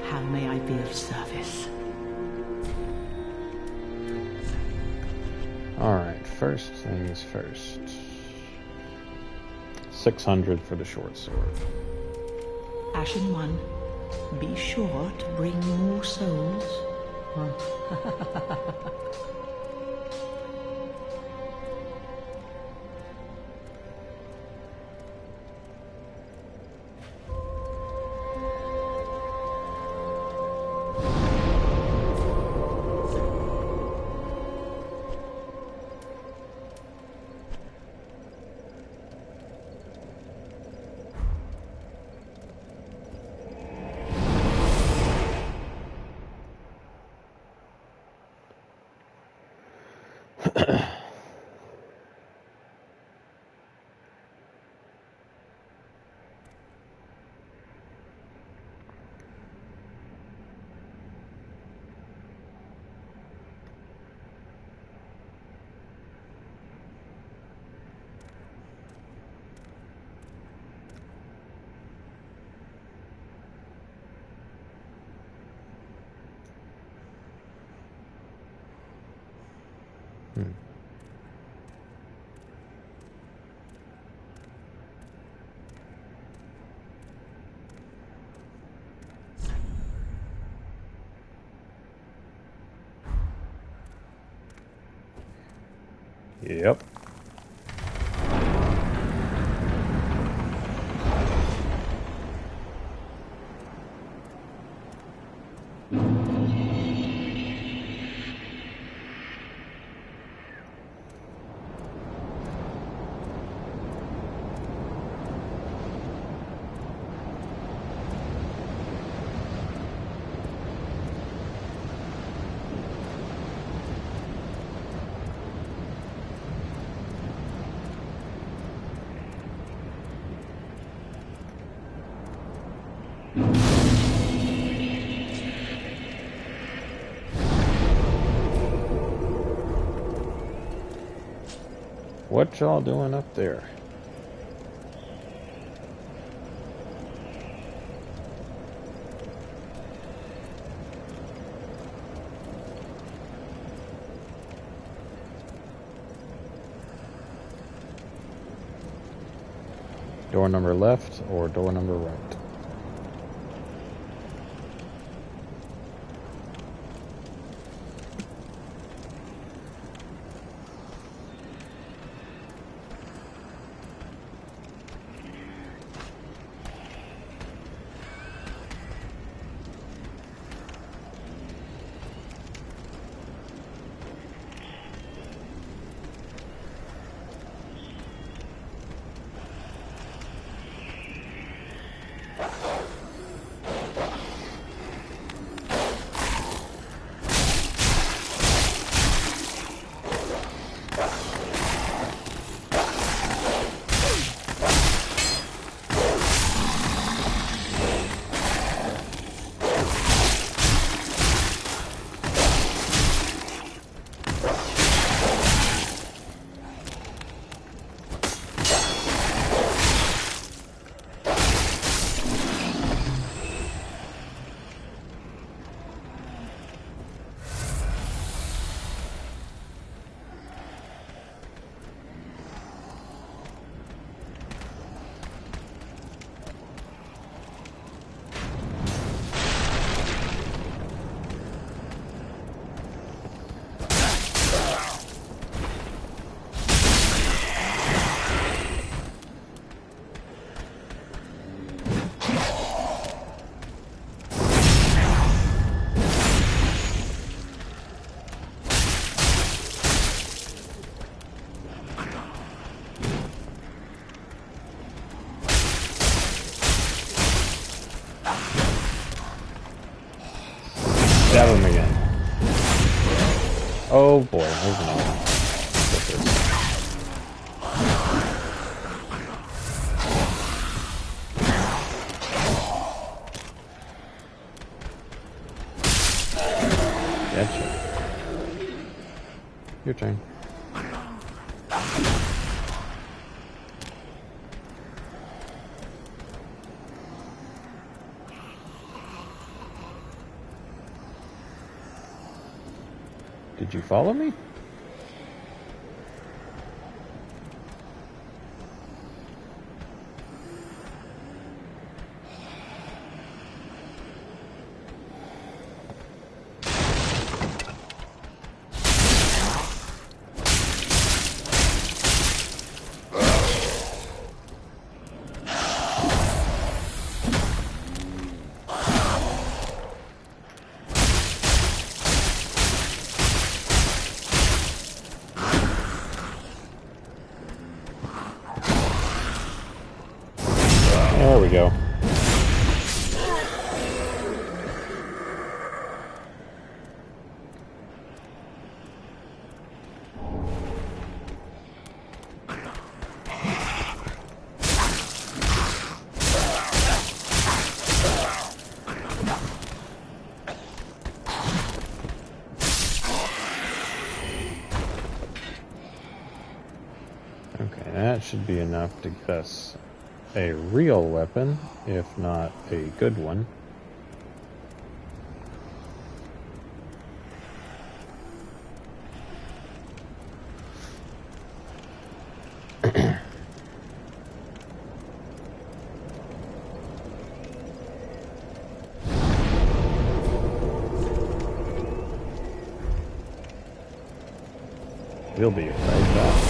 How may I be of service? Alright, first things first. 600 for the short sword. Ashen One, be sure to bring more souls. Yep. What y'all doing up there? Door number left or door number right? Stab him again. Oh boy, there's another one. Gotcha. Your turn. Did you follow me? There we go. Okay, that should be enough to give us a real weapon, if not a good one. We'll be right back.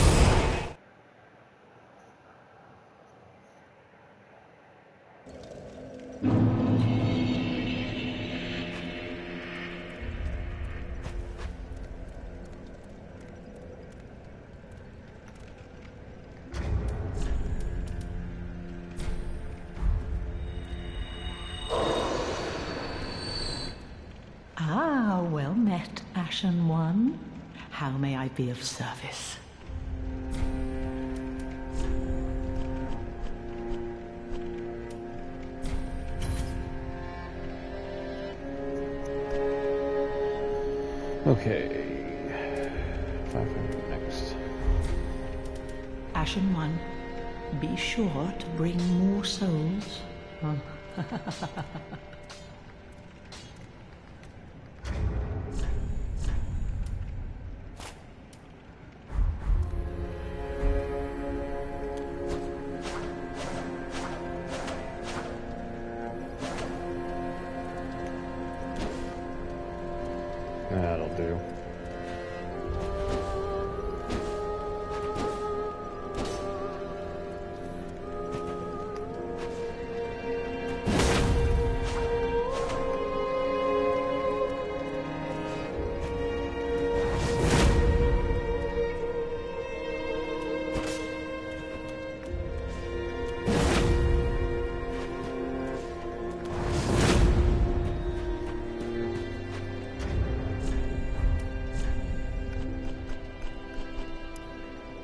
Ah, well met, Ashen One. How may I be of service? Okay. 500 next. Ashen One, be sure to bring more souls. That'll do.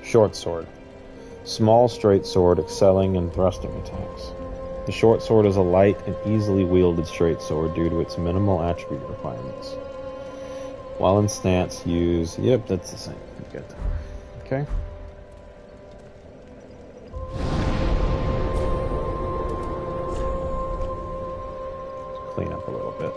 Short sword. Small straight sword excelling in thrusting attacks. The short sword is a light and easily wielded straight sword due to its minimal attribute requirements. While in stance, use... Yep, that's the same. You get that. Okay. Let's clean up a little bit.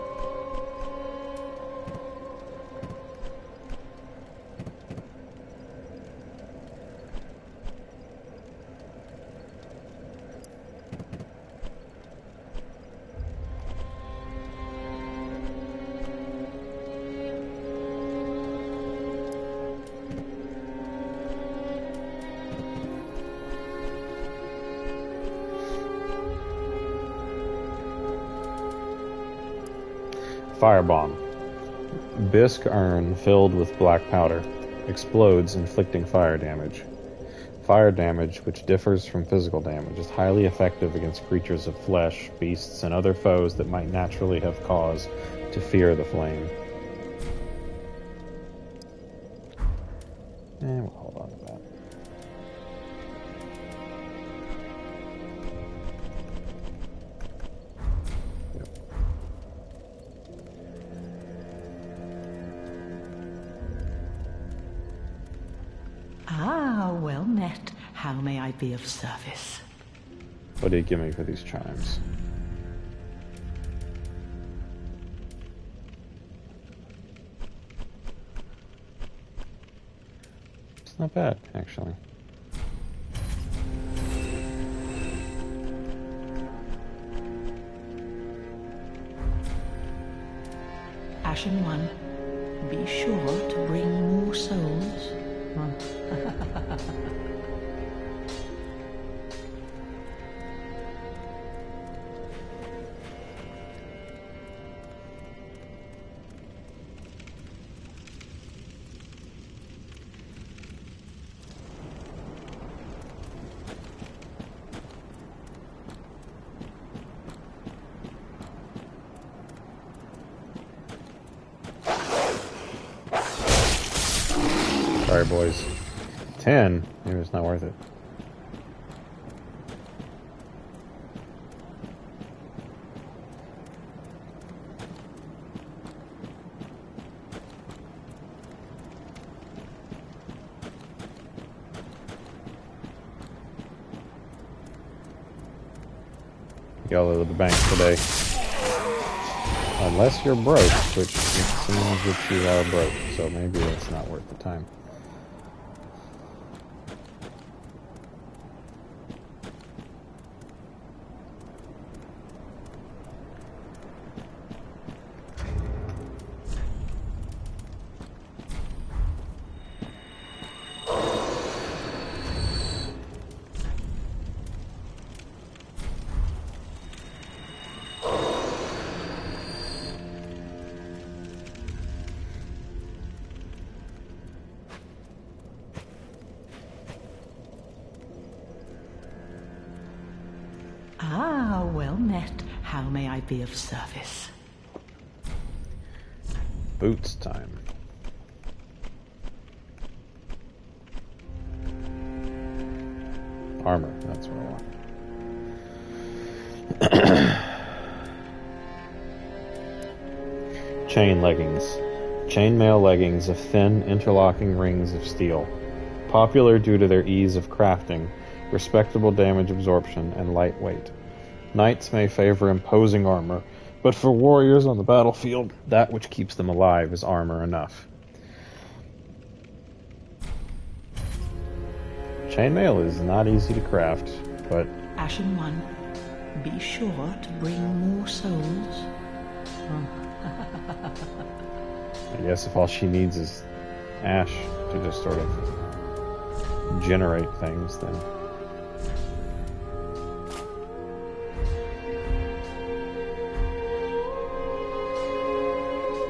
Firebomb. Bisque urn filled with black powder. Explodes, inflicting fire damage. Fire damage, which differs from physical damage, is highly effective against creatures of flesh, beasts, and other foes that might naturally have cause to fear the flame. And we'll hold on to that. Ah, well met. How may I be of service? What do you give me for these chimes? It's not bad, actually. Ashen One, be sure to bring more souls. Sorry, boys. 10? Maybe it's not worth it. Y'all are the bank today. Unless you're broke, which it seems that you are broke, so maybe it's not worth the time. Ah, well met. How may I be of service? Boots time. Armor, that's what I want. Chain leggings. Chainmail leggings of thin, interlocking rings of steel. Popular due to their ease of crafting, respectable damage absorption, and lightweight. Knights may favor imposing armor, but for warriors on the battlefield, that which keeps them alive is armor enough. Chainmail is not easy to craft, but... Ashen One, be sure to bring more souls. I guess if all she needs is ash to just sort of generate things, then...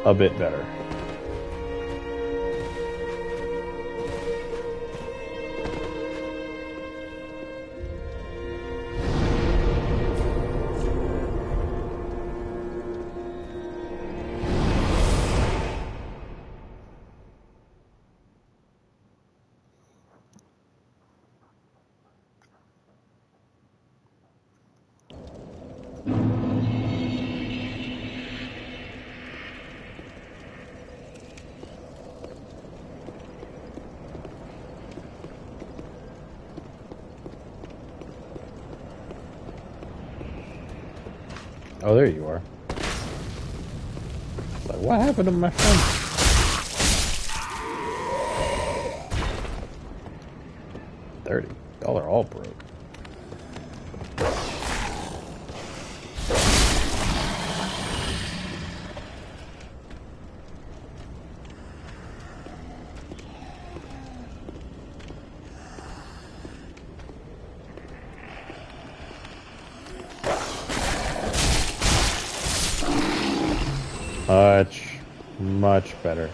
a bit better. Oh, there you are. Like, what happened to my friend? $30. Y'all are all broke. Much better.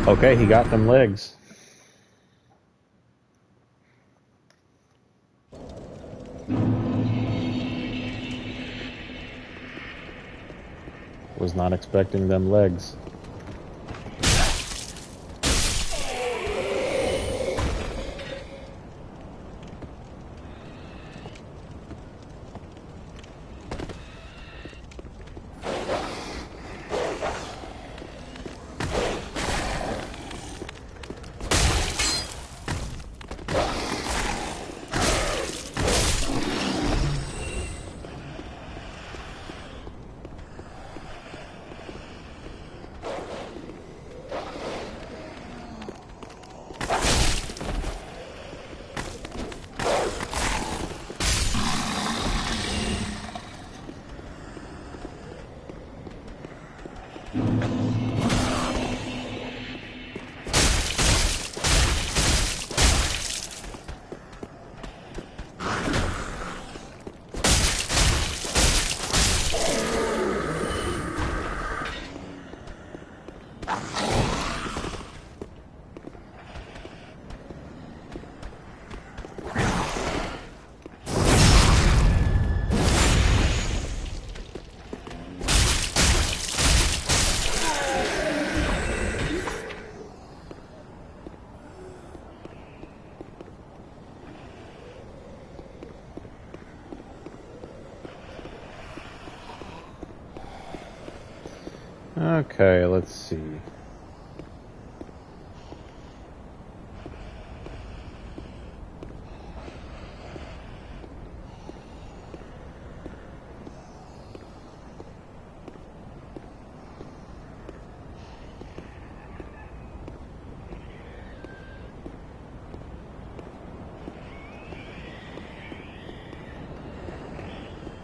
Okay, he got them legs. Was not expecting them legs. Okay, let's see.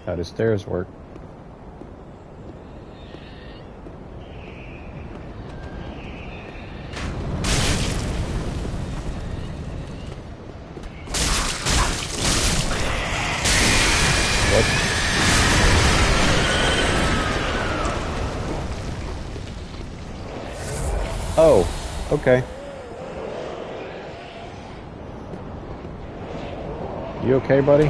How do stairs work? Oh, okay. You okay, buddy?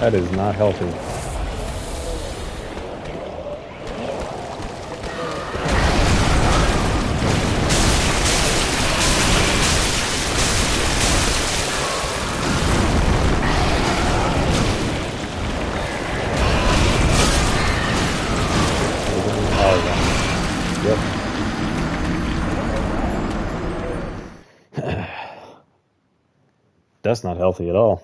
That is not healthy. That's not healthy at all.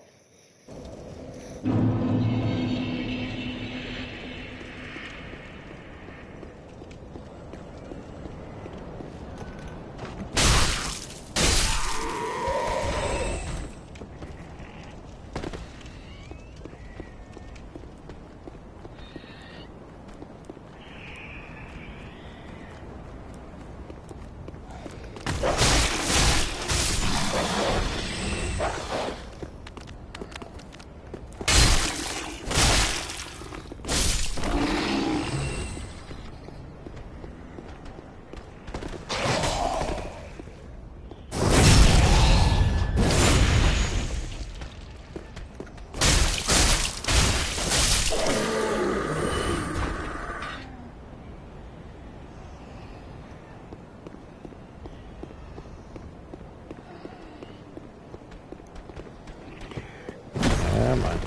Never mind.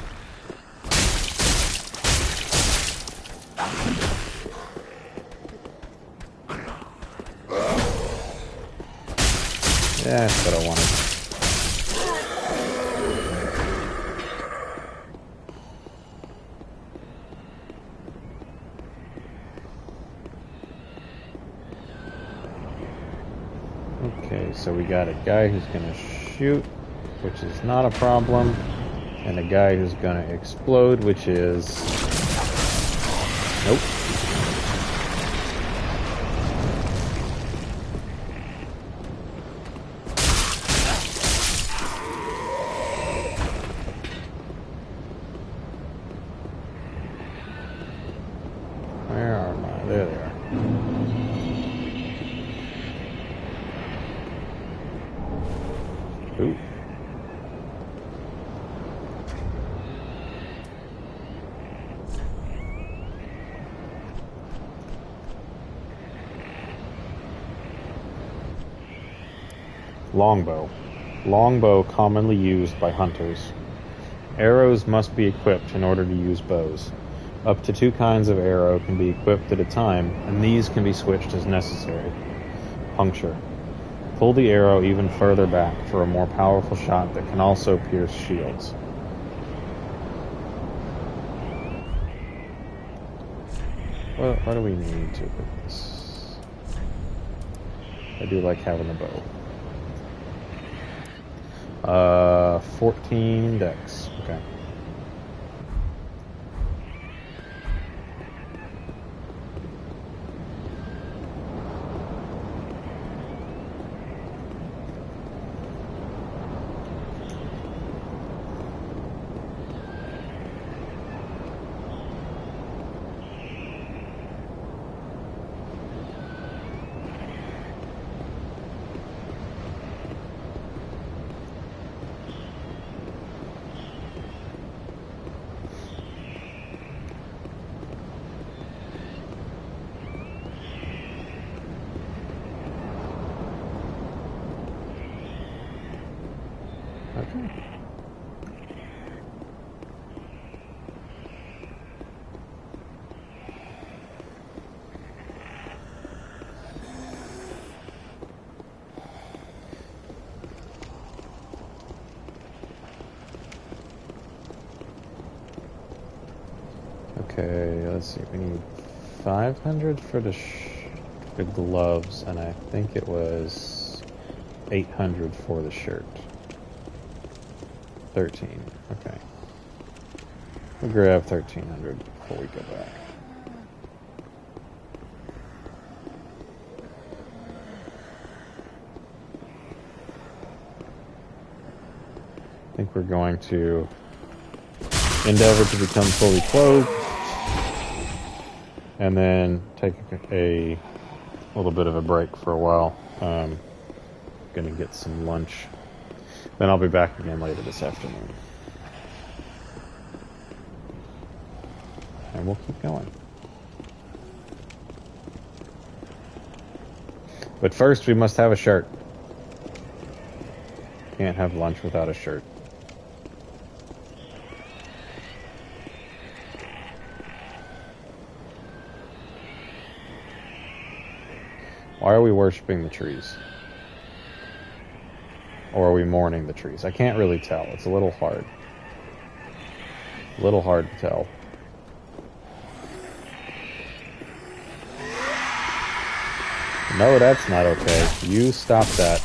Yeah, that's what I wanted. Okay, so we got a guy who's gonna shoot, which is not a problem, and a guy who's gonna explode, which is... nope. Where are my... there they are. Ooh. Longbow. Longbow commonly used by hunters. Arrows must be equipped in order to use bows. Up to 2 kinds of arrow can be equipped at a time, and these can be switched as necessary. Puncture. Pull the arrow even further back for a more powerful shot that can also pierce shields. What do we need to equip this? I do like having a bow. 14 dex. Okay. Okay. Okay, let's see. We need 500 for the gloves, and I think it was 800 for the shirt. 13. Okay. We'll grab 1300 before we go back. I think we're going to endeavor to become fully clothed, and then take a little bit of a break for a while. Gonna get some lunch. Then I'll be back again later this afternoon. and we'll keep going. But first, we must have a shirt. Can't have lunch without a shirt. Why are we worshiping the trees? Or are we mourning the trees? I can't really tell. It's a little hard. A little hard to tell. No, that's not okay. You stop that.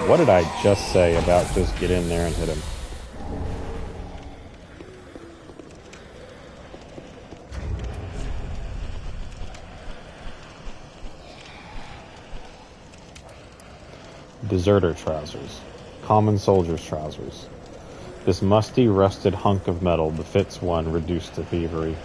What did I just say about just get in there and hit him? Deserter trousers. Common soldier's trousers. This musty, rusted hunk of metal befits one reduced to thievery.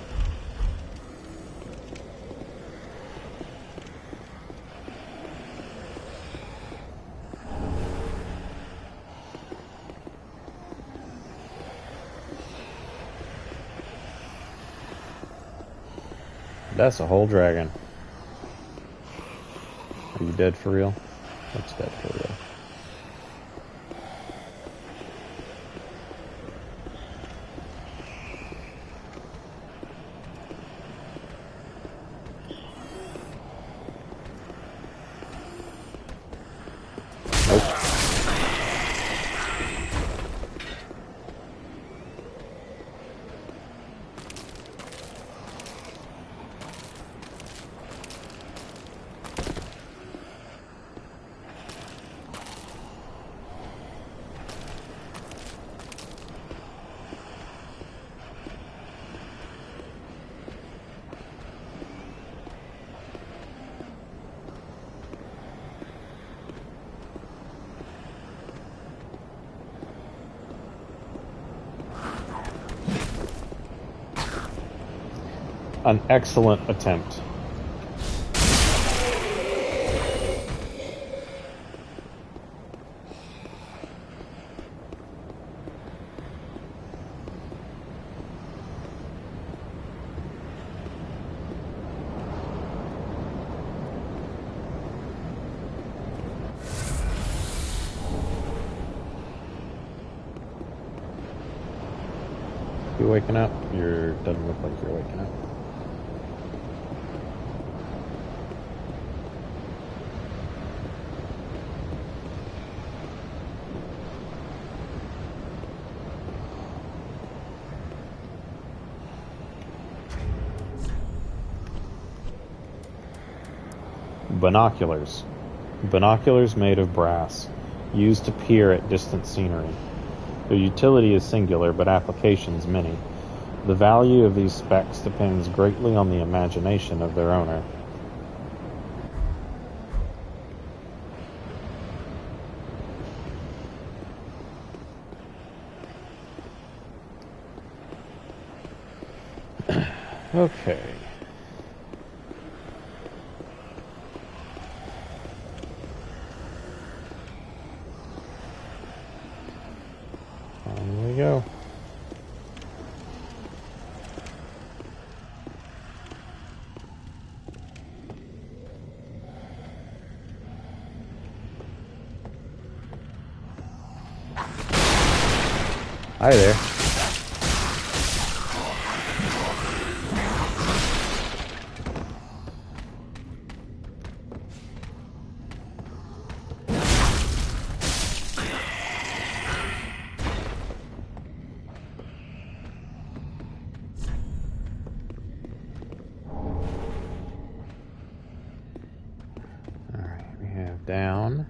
That's a whole dragon. Are you dead for real? That's dead for real. Nope. An excellent attempt. You waking up? Doesn't look like you're waking up. Binoculars. Binoculars made of brass, used to peer at distant scenery. Their utility is singular, but applications many. The value of these specs depends greatly on the imagination of their owner. Okay. On we go. Hi there. Down,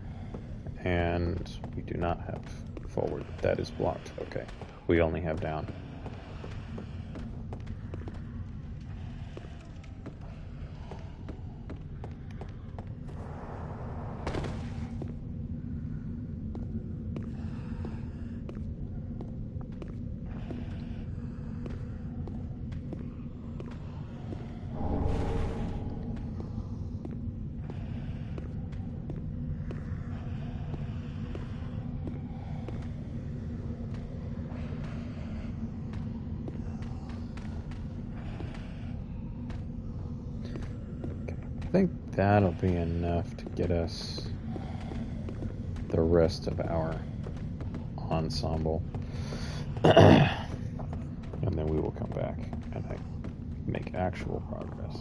and we do not have forward. That is blocked. Okay. we only have down. I think that'll be enough to get us the rest of our ensemble. And then we will come back and make actual progress.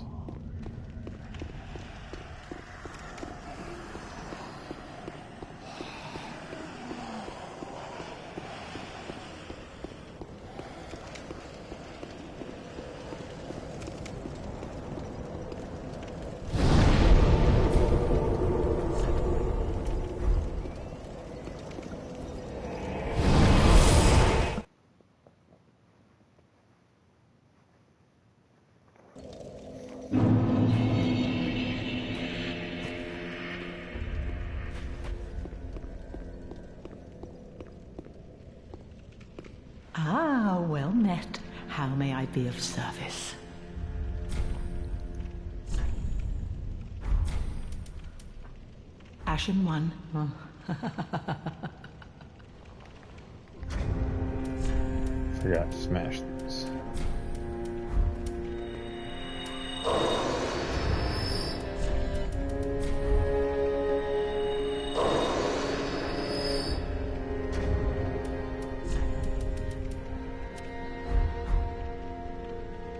Ah, well met. How may I be of service? Ashen One. Forgot to smash these.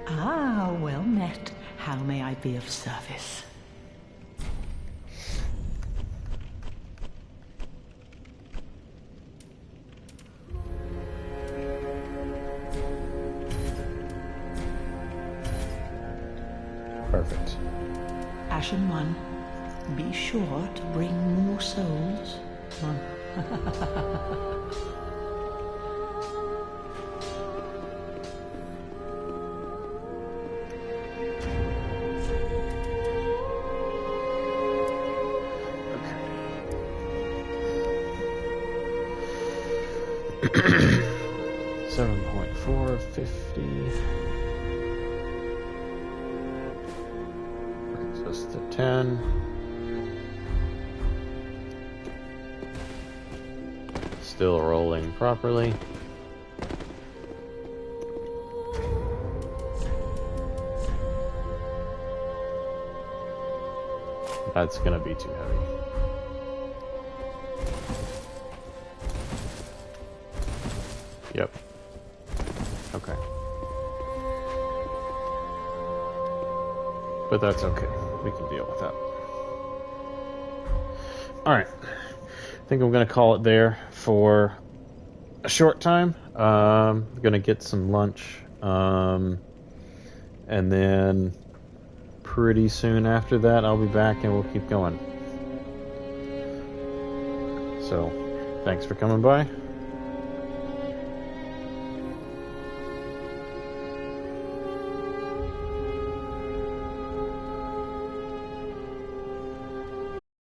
Ah, well met. How may I be of service? Perfect. Ashen One, be sure to bring more souls. Okay. 7.4, 50. Brings us to 10. Still rolling properly. That's gonna be too heavy. Yep. Okay. But that's okay. We can deal with that. Alright. I think I'm going to call it there for a short time. I'm going to get some lunch. And then pretty soon after that, I'll be back and we'll keep going. So, thanks for coming by.